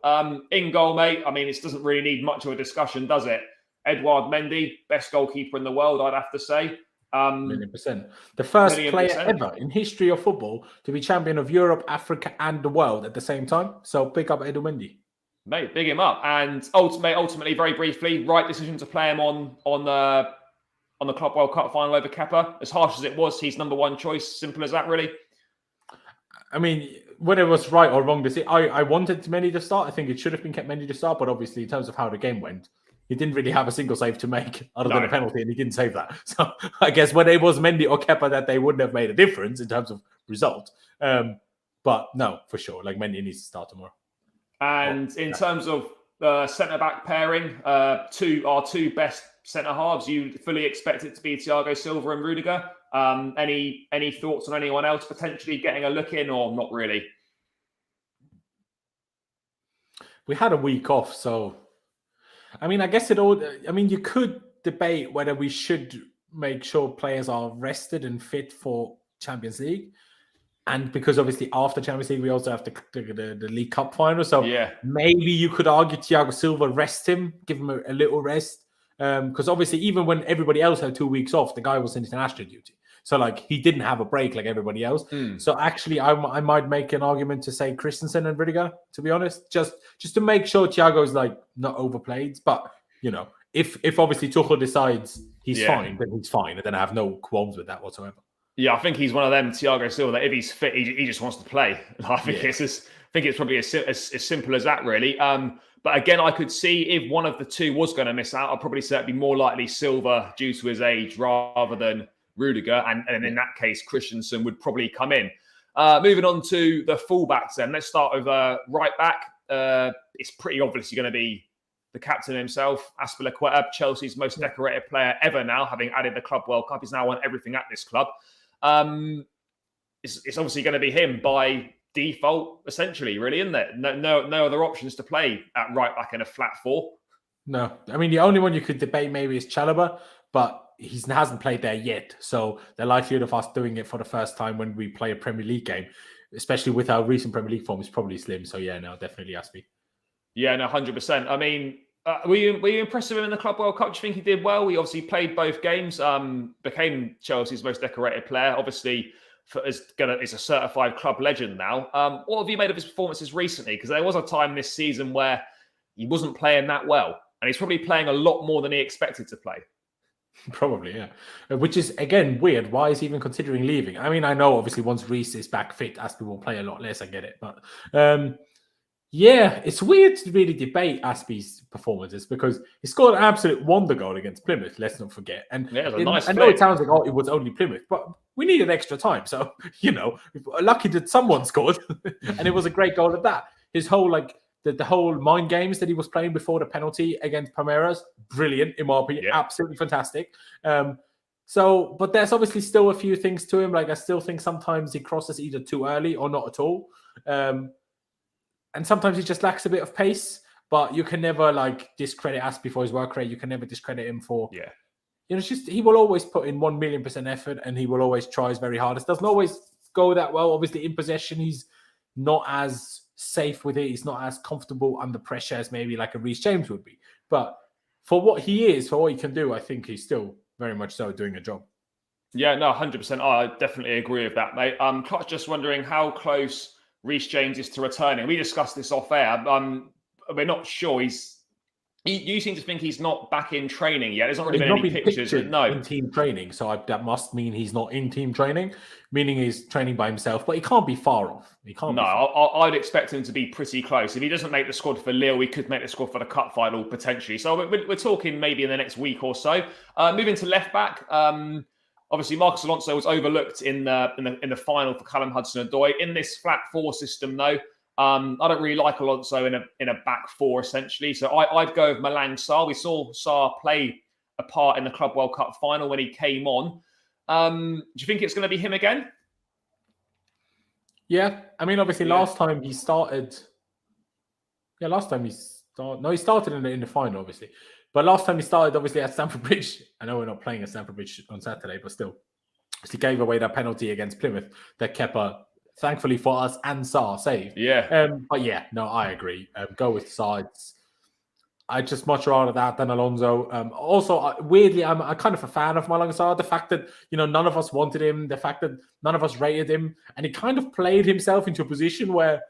In goal, mate, I mean, this doesn't really need much of a discussion, does it? Edouard Mendy, best goalkeeper in the world, I'd have to say. 1,000,000%. The first player %. ever in history of football to be champion of Europe, Africa, and the world at the same time. So pick up Edu Mendy. Mate, big him up. And ultimately, very briefly, right decision to play him on the Club World Cup final over Kepa. As harsh as it was, he's number one choice. Simple as that, really. I mean, whether it was right or wrong, I wanted Mendy to start. I think it should have been kept Mendy to start, but obviously, in terms of how the game went, he didn't really have a single save to make other than a penalty, and he didn't save that. So I guess whether it was Mendy or Kepa, that they wouldn't have made a difference in terms of result. But no, for sure, like Mendy needs to start tomorrow. And in terms of centre-back pairing, our two best centre-halves, you fully expect it to be Thiago Silva and Rudiger. Any thoughts on anyone else potentially getting a look in, or not really? We had a week off, so I mean, I guess you could debate whether we should make sure players are rested and fit for Champions League. And because obviously after Champions League, we also have the League Cup final. So maybe you could argue Thiago Silva, rest him, give him a little rest. Because obviously even when everybody else had 2 weeks off, the guy was in international duty. So like he didn't have a break like everybody else. So actually I might make an argument to say Christensen and Rudiger, to be honest, just to make sure Thiago's like not overplayed. But you know, if obviously Tuchel decides he's fine, then he's fine. And then I have no qualms with that whatsoever. Yeah, I think he's one of them, Thiago Silva, that if he's fit, he just wants to play. I think it's probably as simple as that, really. But again, I could see if one of the two was going to miss out, I'd probably say it'd be more likely Silva due to his age rather than Rudiger. And in that case, Christensen would probably come in. Moving on to the fullbacks then. Let's start with right back. It's pretty obviously going to be the captain himself, Azpilicueta, Chelsea's most decorated player ever now, having added the Club World Cup. He's now won everything at this club. It's obviously going to be him by default, essentially, really, isn't it? No other options to play at right back in a flat four. No, I mean the only one you could debate maybe is Chalobah, but he hasn't played there yet. So the likelihood of us doing it for the first time when we play a Premier League game, especially with our recent Premier League form, is probably slim. So yeah, no, definitely Azpi. Yeah, no, 100%. I mean, were you impressed with him in the Club World Cup? Do you think he did well? He obviously played both games, became Chelsea's most decorated player. Obviously, is a certified club legend now. What have you made of his performances recently? Because there was a time this season where he wasn't playing that well, and he's probably playing a lot more than he expected to play. Probably, yeah. Which is, again, weird. Why is he even considering leaving? I mean, I know, obviously, once Reece is back fit, Azpi will play a lot less. I get it. But yeah, it's weird to really debate Azpi's performances because he scored an absolute wonder goal against Plymouth, let's not forget. And I know it sounds like, it was only Plymouth, but we needed extra time. So, you know, lucky that someone scored. And it was a great goal at that. His whole, like, the whole mind games that he was playing before the penalty against Palmeiras, brilliant, in my opinion, absolutely fantastic. But there's obviously still a few things to him. Like, I still think sometimes he crosses either too early or not at all. And sometimes he just lacks a bit of pace, but you can never like discredit Azpi for his work rate. You can never discredit him for, you know, it's just, he will always put in 1,000,000% effort and he will always try his very hardest. Doesn't always go that well. Obviously in possession, he's not as safe with it. He's not as comfortable under pressure as maybe like a Reece James would be. But for what he is, for what he can do, I think he's still very much so doing a job. Yeah, no, 100%. I definitely agree with that, mate. Clutch just wondering how close Reece James is to returning. We discussed this off air. We're not sure. You seem to think he's not back in training yet. There's not really been any pictures. No, in team training. So that must mean he's not in team training, meaning he's training by himself. But he can't be far off. He can't. No, I'd expect him to be pretty close. If he doesn't make the squad for Lille, he could make the squad for the cup final potentially. So we're talking maybe in the next week or so. Moving to left back. Obviously, Marcos Alonso was overlooked in the final for Callum Hudson-Odoi. In this flat four system, though, I don't really like Alonso in a back four, essentially. So I'd go with Malang Sarr. We saw Sarr play a part in the Club World Cup final when he came on. Do you think it's going to be him again? Yeah. I mean, obviously, last time he started... Yeah, last time he started... No, he started in the final, obviously. But last time he started, obviously, at Stamford Bridge. I know we're not playing at Stamford Bridge on Saturday, but still. He gave away that penalty against Plymouth that Kepa thankfully for us, and Sarr saved. Yeah. But yeah, no, I agree. Go with sides. I'd just much rather that than Alonso. Also, weirdly, I'm kind of a fan of Malang Sarr. The fact that, none of us wanted him, the fact that none of us rated him, and he kind of played himself into a position where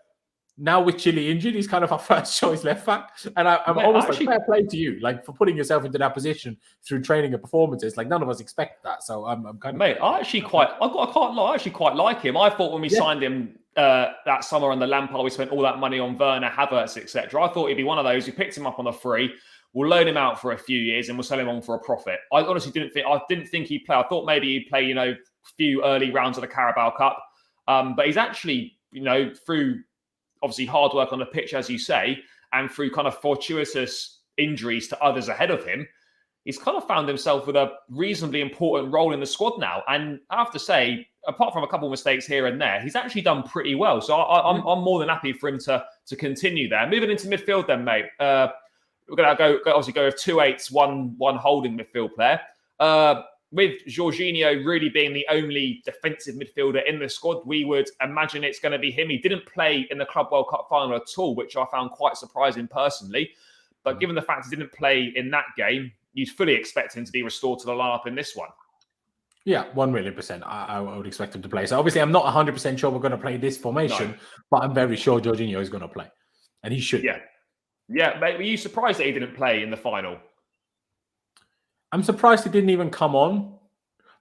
now with Chile injured, he's kind of our first choice left back. And I'm almost like, fair play to you, like, for putting yourself into that position through training and performances. Like, none of us expect that. So I'm kind of... Mate, I can't lie, I actually quite like him. I thought when we signed him that summer on the Lampard, we spent all that money on Werner, Havertz, etc. I thought he'd be one of those who picked him up on a free. We'll loan him out for a few years and we'll sell him on for a profit. I honestly didn't think he'd play. I thought maybe he'd play, a few early rounds of the Carabao Cup. But he's actually, through obviously hard work on the pitch, as you say, and through kind of fortuitous injuries to others ahead of him, he's kind of found himself with a reasonably important role in the squad now. And I have to say, apart from a couple of mistakes here and there, he's actually done pretty well. So I'm more than happy for him to continue there. Moving into midfield then, mate. We're going to go with 2 8s, one holding midfield player. With Jorginho really being the only defensive midfielder in the squad, we would imagine it's going to be him. He didn't play in the Club World Cup final at all, which I found quite surprising personally. But given the fact he didn't play in that game, you'd fully expect him to be restored to the lineup in this one. Yeah, 1,000,000%. I would expect him to play. So obviously, I'm not 100% sure we're going to play this formation, but I'm very sure Jorginho is going to play. And he should. Yeah. Yeah, mate, were you surprised that he didn't play in the final? I'm surprised he didn't even come on,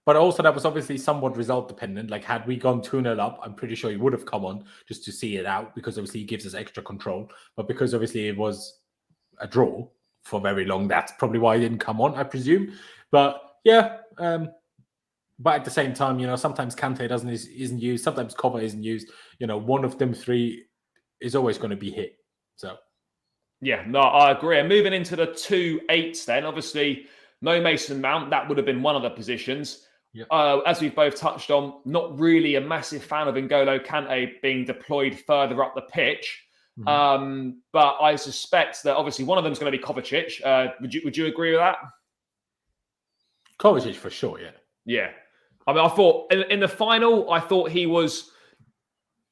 but also that was obviously somewhat result dependent. Like, had we gone 2-0 up, I'm pretty sure he would have come on just to see it out, because obviously he gives us extra control. But because obviously it was a draw for very long, that's probably why he didn't come on, I presume. But yeah, but at the same time, sometimes Kante isn't used, sometimes Cover isn't used. One of them three is always going to be hit. So yeah, no, I agree. And moving into the 2 8s then, obviously no Mason Mount. That would have been one of the positions. Yep. As we've both touched on, not really a massive fan of N'Golo Kante being deployed further up the pitch. Mm-hmm. But I suspect that obviously one of them is going to be Kovacic. Would you agree with that? Kovacic for sure, yeah. Yeah. I mean, I thought in the final, I thought he was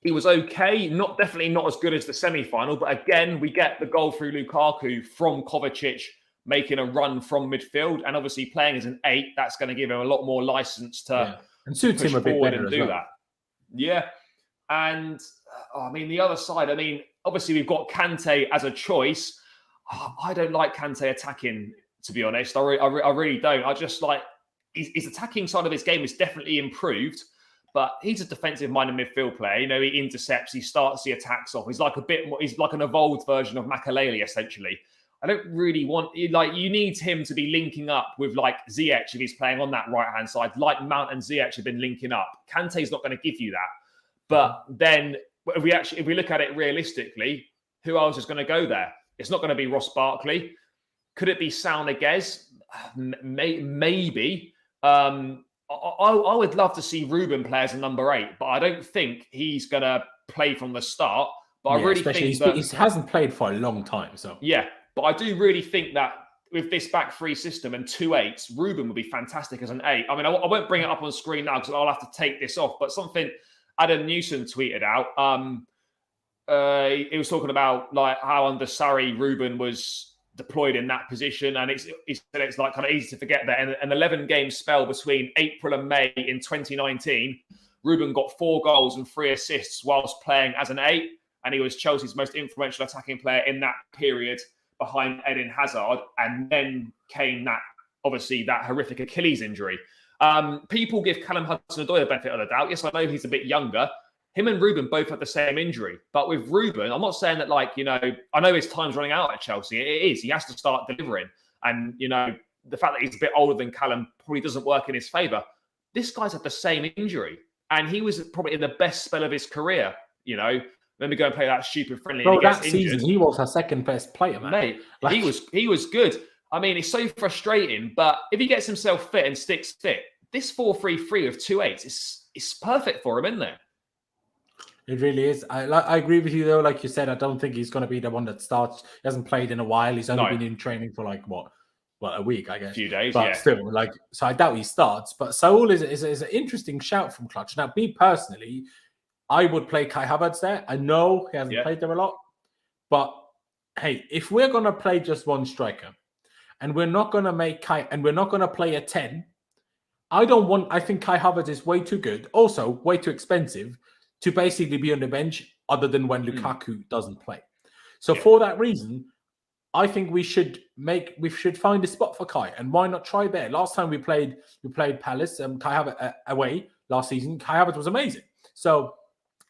okay. Definitely not as good as the semi-final. But again, we get the goal through Lukaku from Kovacic making a run from midfield, and obviously playing as an 8, that's going to give him a lot more license to and suits him a bit better and do that. Yeah. And the other side, obviously we've got Kante as a choice. I don't like Kante attacking, to be honest. I really don't. I just like his attacking side of his game is definitely improved, but he's a defensive-minded midfield player. He intercepts, he starts the attacks off. He's like an evolved version of Makaleli, essentially. I don't really want, you need him to be linking up with Ziyech if he's playing on that right-hand side, like Mount and Ziyech have been linking up. Kante's not going to give you that. But then if we look at it realistically, who else is going to go there? It's not going to be Ross Barkley. Could it be Sal Niguez? Maybe. I would love to see Ruben play as a number 8, but I don't think he's going to play from the start. But I really think he hasn't played for a long time. So yeah. But I do really think that with this back 3 system and 2 8s, Ruben would be fantastic as an 8. I won't bring it up on screen now because I'll have to take this off. But something Adam Newson tweeted out, he was talking about how under Sarri, Ruben was deployed in that position. And he said it's kind of easy to forget that. In an 11-game spell between April and May in 2019, Ruben got 4 goals and 3 assists whilst playing as an 8. And he was Chelsea's most influential attacking player in that period, behind Eden Hazard, and then came that horrific Achilles injury. People give Callum Hudson-Odoi the benefit of the doubt. Yes, I know he's a bit younger. Him and Ruben both had the same injury. But with Ruben, I'm not saying that I know his time's running out at Chelsea. It is. He has to start delivering. And, the fact that he's a bit older than Callum probably doesn't work in his favour. This guy's had the same injury. And he was probably in the best spell of his career, Let me go and play that stupid friendly. Bro, that season, he was our second best player, man. Mate, he was good. It's so frustrating. But if he gets himself fit and sticks fit, this 4-3-3 with 2 8s is perfect for him, isn't it? It really is. I agree with you, though. Like you said, I don't think he's going to be the one that starts. He hasn't played in a while. He's only been in training for a week, I guess. A few days, but still, so I doubt he starts. But Saul is an interesting shout from Clutch. Now, me personally, I would play Kai Havertz there. I know he hasn't played there a lot, but hey, if we're gonna play just one striker, and we're not gonna play a 10, I think Kai Havertz is way too good, also way too expensive to basically be on the bench other than when Lukaku doesn't play. So for that reason, I think we should find a spot for Kai, and why not try there? Last time we played Palace, Kai Havertz away last season. Kai Havertz was amazing. So,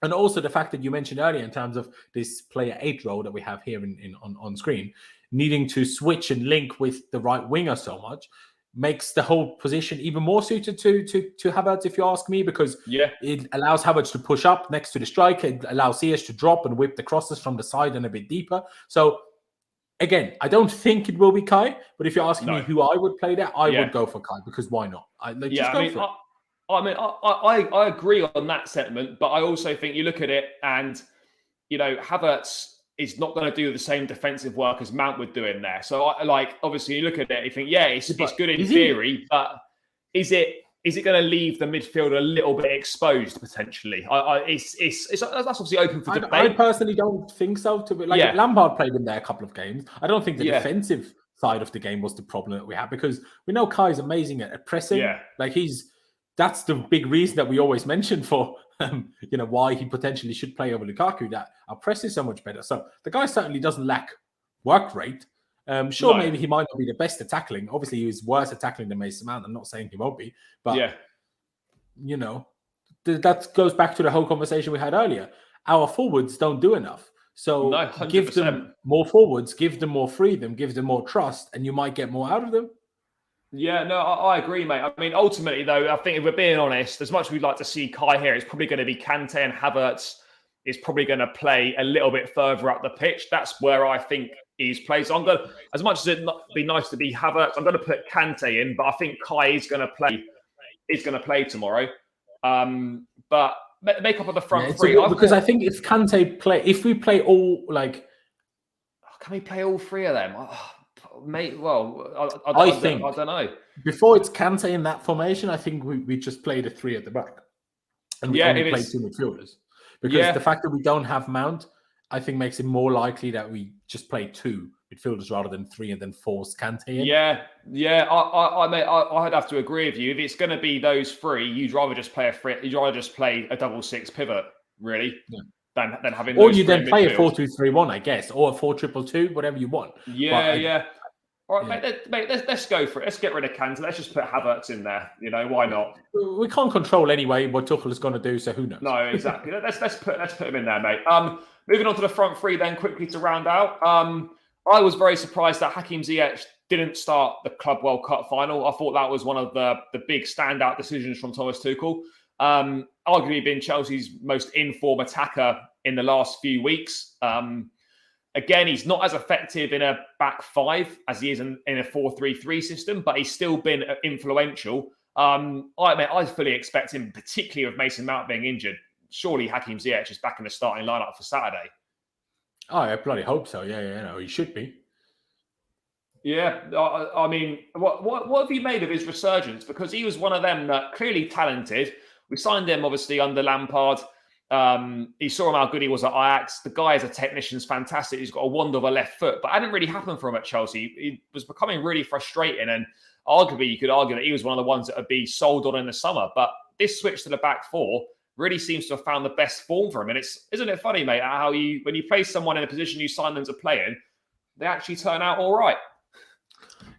and also the fact that you mentioned earlier in terms of this player 8 role that we have here on screen, needing to switch and link with the right winger so much makes the whole position even more suited to Havertz, if you ask me, because it allows Havertz to push up next to the striker, it allows Ziyech to drop and whip the crosses from the side and a bit deeper. So again, I don't think it will be Kai, but if you're asking me who I would play there, I would go for Kai, because why not? I agree on that sentiment, but I also think you look at it and, Havertz is not going to do the same defensive work as Mount would do in there. So, obviously, you look at it, you think, it's good in theory, but is it going to leave the midfield a little bit exposed potentially? That's obviously open for debate. I personally don't think so. Lampard played in there a couple of games. I don't think the defensive side of the game was the problem that we had, because we know Kai's amazing at pressing. Yeah. That's the big reason that we always mention for why he potentially should play over Lukaku, that our press is so much better. So the guy certainly doesn't lack work rate. Maybe he might not be the best at tackling. Obviously, he was worse at tackling than Mason Mount. I'm not saying he won't be, but that goes back to the whole conversation we had earlier. Our forwards don't do enough. So give them more forwards, give them more freedom, give them more trust, and you might get more out of them. Yeah, no, I agree, mate. I mean, ultimately, though, I think if we're being honest, as much as we'd like to see Kai here, it's probably going to be Kante, and Havertz is probably going to play a little bit further up the pitch. That's where I think he's played. So I'm going to, as much as it'd be nice to be Havertz, I'm going to put Kante in, but I think Kai is going to play tomorrow. But make up of the front three. Because I think if we play all can we play all three of them? Mate, well, I don't know. Before it's Kante in that formation, I think we just play the 3 at the back. And we only play 2 midfielders. Because the fact that we don't have Mount, I think makes it more likely that we just play 2 midfielders rather than 3 and then force Kante in. I'd have to agree with you. If it's going to be those 3, you'd rather just play a double 6 pivot, really. Yeah. Than having those, or you then play a 4-2-3-1, I guess, or a 4-2-2-2, whatever you want. All right, mate, let's go for it. Let's get rid of Kante. Let's just put Havertz in there. Why not? We can't control anyway what Tuchel is going to do, so who knows? No, exactly. let's put him in there, mate. Moving on to the front 3 then, quickly to round out. I was very surprised that Hakim Ziyech didn't start the Club World Cup final. I thought that was one of the big standout decisions from Thomas Tuchel. Arguably been Chelsea's most in-form attacker in the last few weeks. Again, he's not as effective in a back 5 as he is in a 4-3-3 system, but he's still been influential. I fully expect him, particularly with Mason Mount being injured. Surely Hakim Ziyech is back in the starting lineup for Saturday. Oh, I bloody hope so. Yeah, he should be. Yeah, I mean, what have you made of his resurgence? Because he was one of them that clearly talented. We signed him, obviously, under Lampard. He saw him how good he was at Ajax. The guy as a technician is fantastic. He's got a wonder of a left foot, but it hadn't really happened for him at Chelsea. He was becoming really frustrating, and arguably you could argue that he was one of the ones that would be sold on in the summer. But this switch to the back 4 really seems to have found the best form for him. And isn't it funny, mate, how when you place someone in a position you sign them to play in, they actually turn out all right.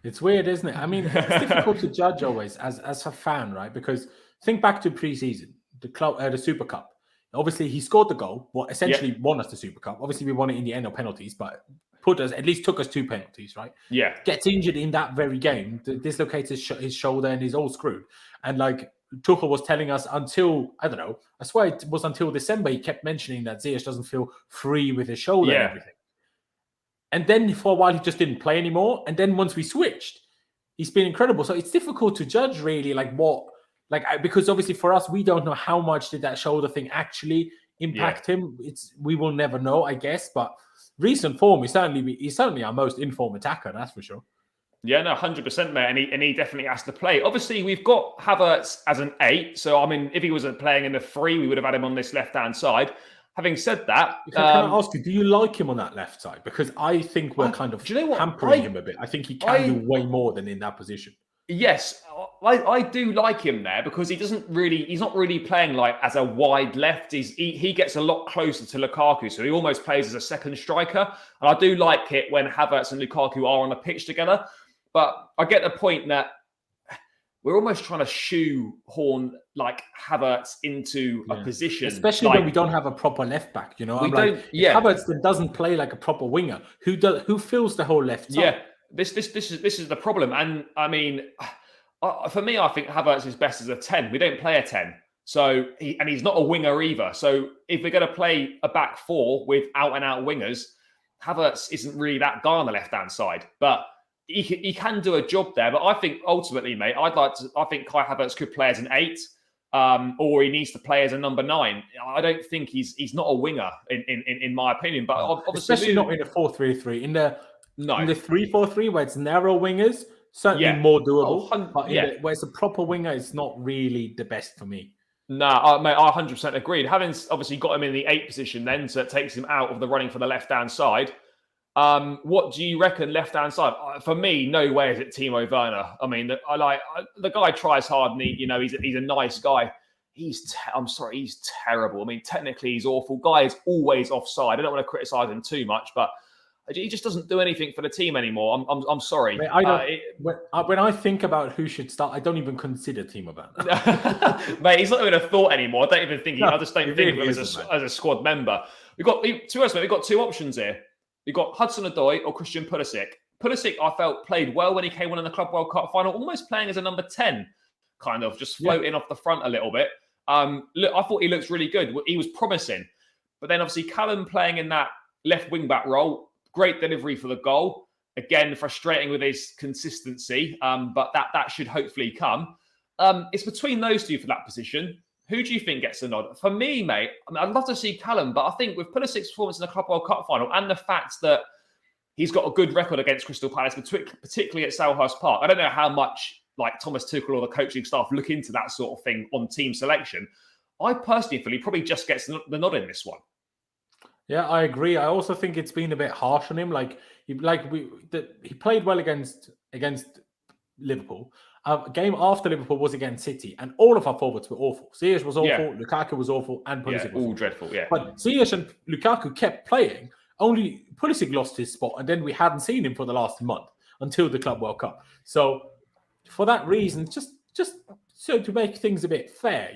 It's weird, isn't it? I mean, it's difficult to judge always as a fan, right? Because think back to pre-season, the Super Cup. Obviously, he scored the goal, essentially won us the Super Cup. Obviously, we won it in the end of penalties, but at least took us 2 penalties, right? Yeah. Gets injured in that very game, dislocates his shoulder, and he's all screwed. And Tuchel was telling us until, I don't know, I swear it was until December, he kept mentioning that Ziyech doesn't feel free with his shoulder and everything. And then for a while, he just didn't play anymore. And then once we switched, he's been incredible. So it's difficult to judge really because obviously for us, we don't know how much did that shoulder thing actually impact him. We will never know, I guess. But recent form, he's certainly our most informed attacker, that's for sure. Yeah, no, 100%, mate, and he definitely has to play. Obviously, we've got Havertz as an 8, so I mean, if he was playing in the 3, we would have had him on this left-hand side. Having said that, Can I ask you, do you like him on that left side? Because I think we're kind of do you know what? hampering him a bit. I think he can do way more than in that position. Yes, I do like him there because he's not really playing like as a wide left. He gets a lot closer to Lukaku, so he almost plays as a second striker. And I do like it when Havertz and Lukaku are on the pitch together. But I get the point that we're almost trying to shoehorn like Havertz into a position, especially when we don't have a proper left back. You know, Havertz then doesn't play like a proper winger. Who fills the whole left side? Yeah, this is the problem. And I mean, for me, I think Havertz is best as a 10. We don't play a 10, so he's not a winger either. So if we're going to play a back 4 with out and out wingers, Havertz isn't really that guy on the left hand side, but he can do a job there. But I think ultimately, mate, I think Kai Havertz could play as an 8, or he needs to play as a number 9. I don't think he's not a winger in my opinion. But obviously, especially not in a 4-3-3. In the 3-4-3 where it's narrow wingers, certainly more doable. But where it's a proper winger, it's not really the best for me. No, mate, I 100% agreed. Having obviously got him in the 8 position then, so it takes him out of the running for the left-hand side. What do you reckon left-hand side? For me, no way is it Timo Werner. I mean, the guy tries hard and he's a nice guy. I'm sorry, he's terrible. I mean, technically he's awful. Guy is always offside. I don't want to criticize him too much, but he just doesn't do anything for the team anymore. I'm sorry. Mate, when I think about who should start, I don't even consider Timo Werner. Mate, he's not even a thought anymore. I don't even think. I just don't think of him as a squad member. We've got 2 options here. We've got Hudson-Odoi or Christian Pulisic. Pulisic, I felt, played well when he came on in the Club World Cup final, almost playing as a number 10, kind of just floating off the front a little bit. Look, I thought he looked really good. He was promising. But then obviously Callum playing in that left wing-back role, great delivery for the goal. Again, frustrating with his consistency, but that should hopefully come. It's between those two for that position. Who do you think gets the nod? For me, mate, I'd love to see Callum, but I think with Pulisic's performance in the Club World Cup final and the fact that he's got a good record against Crystal Palace, particularly at Selhurst Park, I don't know how much like Thomas Tuchel or the coaching staff look into that sort of thing on team selection. I personally feel he probably just gets the nod in this one. Yeah, I agree. I also think it's been a bit harsh on him. He played well against Liverpool. Game after Liverpool was against City, and all of our forwards were awful. Ziyech was awful, Lukaku was awful, and Pulisic was all dreadful. Yeah, but Ziyech and Lukaku kept playing. Only Pulisic lost his spot, and then we hadn't seen him for the last month until the Club World Cup. So, for that reason, just so to make things a bit fair,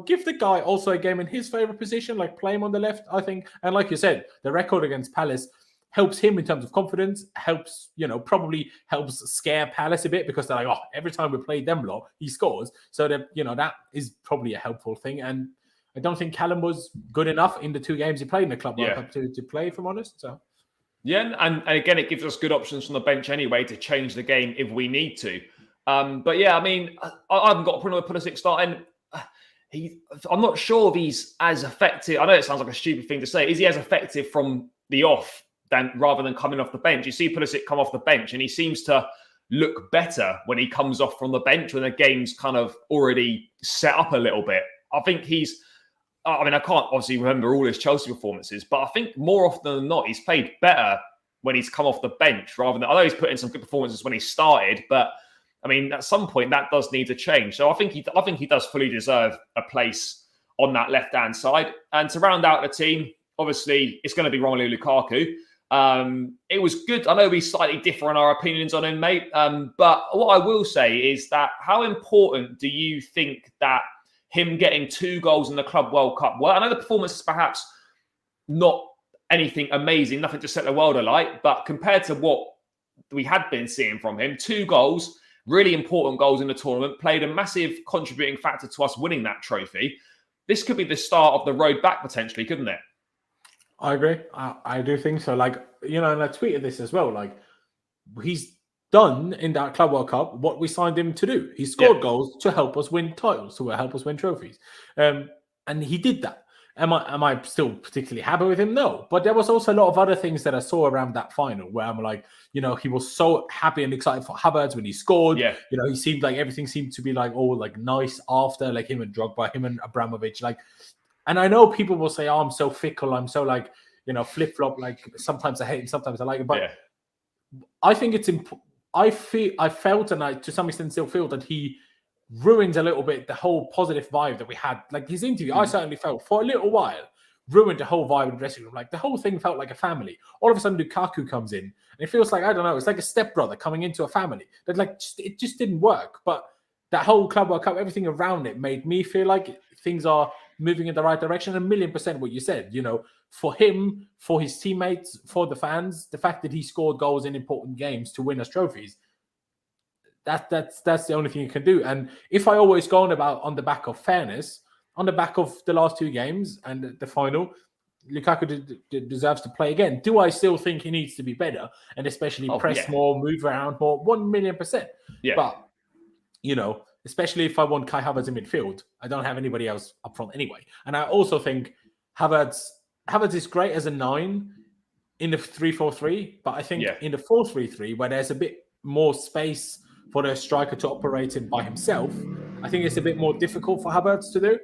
give the guy also a game in his favourite position, like play him on the left, I think. And like you said, the record against Palace helps him in terms of confidence, probably helps scare Palace a bit because they're like, every time we play them lot, he scores. So that, that is probably a helpful thing. And I don't think Callum was good enough in the 2 games he played in the Club World Cup to play, if I'm honest. So. Yeah, and again, it gives us good options from the bench anyway to change the game if we need to. But yeah, I mean, I haven't got a problem with Pulisic starting. I'm not sure if he's as effective. I know it sounds like a stupid thing to say. Is he as effective from the off rather than coming off the bench? You see Pulisic come off the bench and he seems to look better when he comes off from the bench when the game's kind of already set up a little bit. I think I can't obviously remember all his Chelsea performances, but I think more often than not, he's played better when he's come off the bench rather than, I know he's put in some good performances when he started, but I mean, at some point that does need to change. So I think he does fully deserve a place on that left-hand side. And to round out the team, obviously it's going to be Romelu Lukaku. It was good. I know we slightly differ in our opinions on him, mate. But what I will say is that how important do you think that him getting 2 goals in the Club World Cup? Well, I know the performance is perhaps not anything amazing, nothing to set the world alight, but compared to what we had been seeing from him, 2 goals, really important goals in the tournament, played a massive contributing factor to us winning that trophy. This could be the start of the road back potentially, couldn't it? I agree. I do think so. And I tweeted this as well. He's done in that Club World Cup what we signed him to do. He scored goals to help us win titles, to help us win trophies. And he did that. Am I still particularly happy with him? No. But there was also a lot of other things that I saw around that final where I'm like, he was so happy and excited for Havertz when he scored. Yeah. He seemed like everything seemed to be like all like nice after, like him and Drogba, him and Abramovich. Like, and I know people will say, oh, I'm so fickle. I'm so like, flip-flop. Like sometimes I hate him, sometimes I like him. But I think it's important. I felt, and I to some extent still feel that he ruins a little bit the whole positive vibe that we had. Like his interview, I certainly felt for a little while ruined the whole vibe in the dressing room. Like the whole thing felt like a family. All of a sudden, Lukaku comes in, and it feels like, I don't know, it's like a stepbrother coming into a family. That like it just didn't work. But that whole Club World Cup, everything around it made me feel like things are moving in the right direction. 1,000,000% what you said. For him, for his teammates, for the fans, the fact that he scored goals in important games to win us trophies. That's the only thing you can do. And if I always go on the back of fairness, on the back of the last 2 games and the final, Lukaku deserves to play again. Do I still think he needs to be better and especially press more, move around more? 1,000,000%. Yeah. But especially if I want Kai Havertz in midfield, I don't have anybody else up front anyway. And I also think Havertz is great as a 9 in the 3-4-3, but I think in the 4-3-3, where there's a bit more space for the striker to operate in by himself, I think it's a bit more difficult for Havertz to do.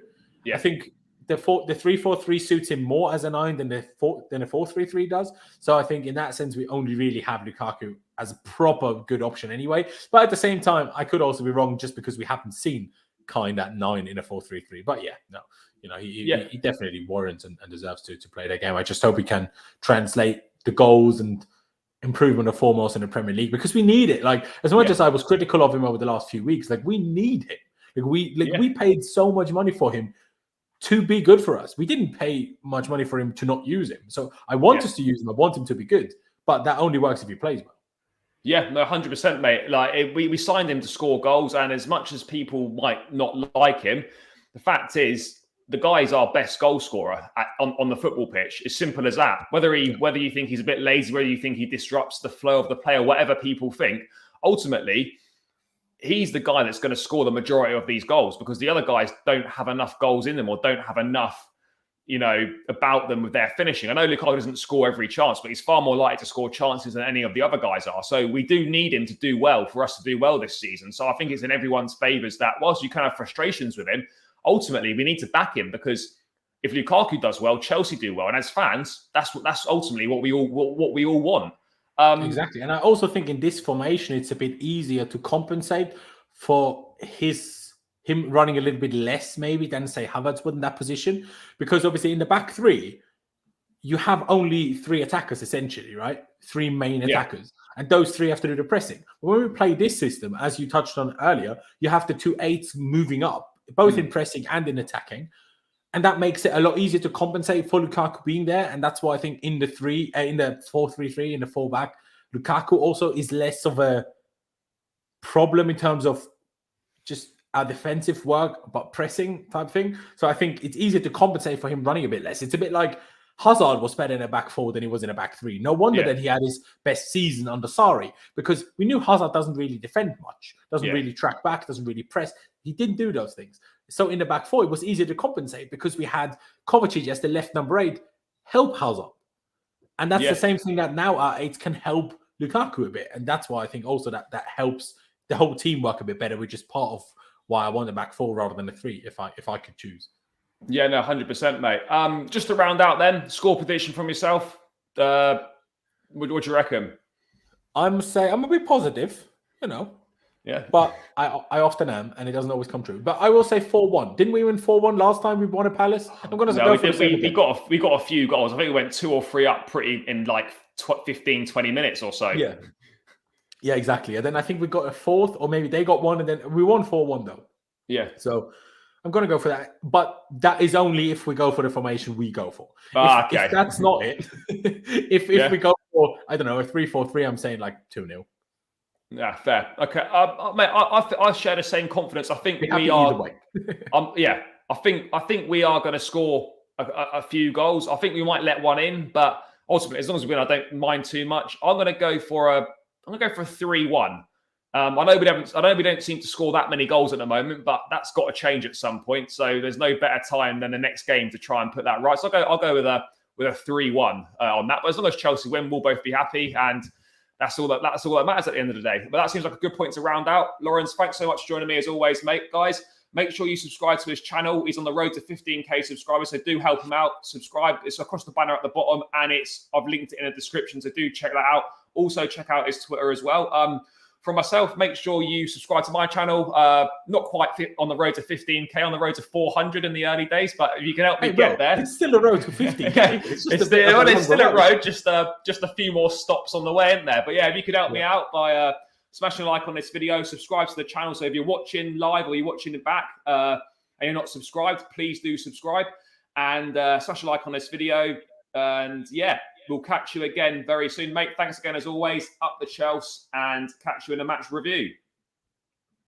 Yeah. I think the 3-4-3 suits him more as a 9 than the 4-3-3 does. So I think in that sense, we only really have Lukaku as a proper good option anyway. But at the same time, I could also be wrong just because we haven't seen Kai in that 9 in a 4-3-3. But he definitely warrants and deserves to play that game. I just hope he can translate the goals and improvement of foremost in the Premier League, because we need it. Like, as much as I was critical of him over the last few weeks, like we need him. We paid so much money for him to be good for us. We didn't pay much money for him to not use him. So I want us to use him. I want him to be good, but that only works if he plays well. Yeah, no, 100%, mate. Like we signed him to score goals, and as much as people might not like him, the fact is, the guy is our best goal scorer on the football pitch. As simple as that. Whether you think he's a bit lazy, whether you think he disrupts the flow of the play, or whatever people think, ultimately, he's the guy that's going to score the majority of these goals, because the other guys don't have enough goals in them, or don't have enough, about them with their finishing. I know Lukaku doesn't score every chance, but he's far more likely to score chances than any of the other guys are. So we do need him to do well for us to do well this season. So I think it's in everyone's favours that whilst you can have frustrations with him, ultimately, we need to back him, because if Lukaku does well, Chelsea do well, and as fans, that's ultimately what we all want. Exactly, and I also think in this formation, it's a bit easier to compensate for him running a little bit less, maybe, than say Havertz would in that position, because obviously in the back 3, you have only 3 attackers essentially, right? 3 main attackers, and those 3 have to do the pressing. When we play this system, as you touched on earlier, you have the 2 8s moving up, both in pressing and in attacking. And that makes it a lot easier to compensate for Lukaku being there. And that's why I think in the 4-3-3, in the 4-back, Lukaku also is less of a problem in terms of just our defensive work, but pressing type thing. So I think it's easier to compensate for him running a bit less. It's a bit like Hazard was better in a back 4 than he was in a back 3. No wonder that he had his best season under Sarri, because we knew Hazard doesn't really defend much, doesn't really track back, doesn't really press. He didn't do those things. So in the back 4, it was easier to compensate because we had Kovacic as the left number 8 help Hazard. And that's the same thing that now our 8s can help Lukaku a bit. And that's why I think also that helps the whole team work a bit better, which is part of why I want a back 4 rather than a 3 if I could choose. Yeah, no, 100%, mate. Just to round out then, score prediction from yourself. What do you reckon? I'm a bit positive, Yeah. But I often am, and it doesn't always come true. But I will say 4-1. Didn't we win 4-1 last time we won at Palace? I'm going to go for we got a few goals. I think we went 2 or 3 up pretty in like 15, 20 minutes or so. Yeah. Yeah, exactly. And then I think we got a 4th, or maybe they got 1, and then we won 4-1 though. Yeah. So I'm going to go for that. But that is only if we go for the formation we go for. If that's not it, if we go for, I don't know, a 3-4-3, I'm saying like 2-0. Yeah, fair. Okay, mate, I share the same confidence. I think we are. Either way. I think we are going to score a few goals. I think we might let one in, but ultimately, as long as we win, I don't mind too much. I'm going to go for a 3-1. I know we don't seem to score that many goals at the moment, but that's got to change at some point. So there's no better time than the next game to try and put that right. So I'll go with a 3-1 on that. But as long as Chelsea win, we'll both be happy, and that's all that matters at the end of the day. But that seems like a good point to round out. Laurenz, thanks so much for joining me as always, mate. Guys, make sure you subscribe to his channel. He's on the road to 15k subscribers, so do help him out. Subscribe. It's across the banner at the bottom, and I've linked it in the description, so do check that out. Also, check out his Twitter as well. From myself, make sure you subscribe to my channel. Not quite on the road to 15k, on the road to 400 in the early days, but if you can help me get there. It's still a road to 50k. It's still a road, just a few more stops on the way in there. But yeah, if you could help me out by smashing a like on this video, subscribe to the channel. So if you're watching live or you're watching it back and you're not subscribed, please do subscribe and smash a like on this video. And yeah, we'll catch you again very soon, mate. Thanks again as always. Up the Chelsea, and catch you in a match review.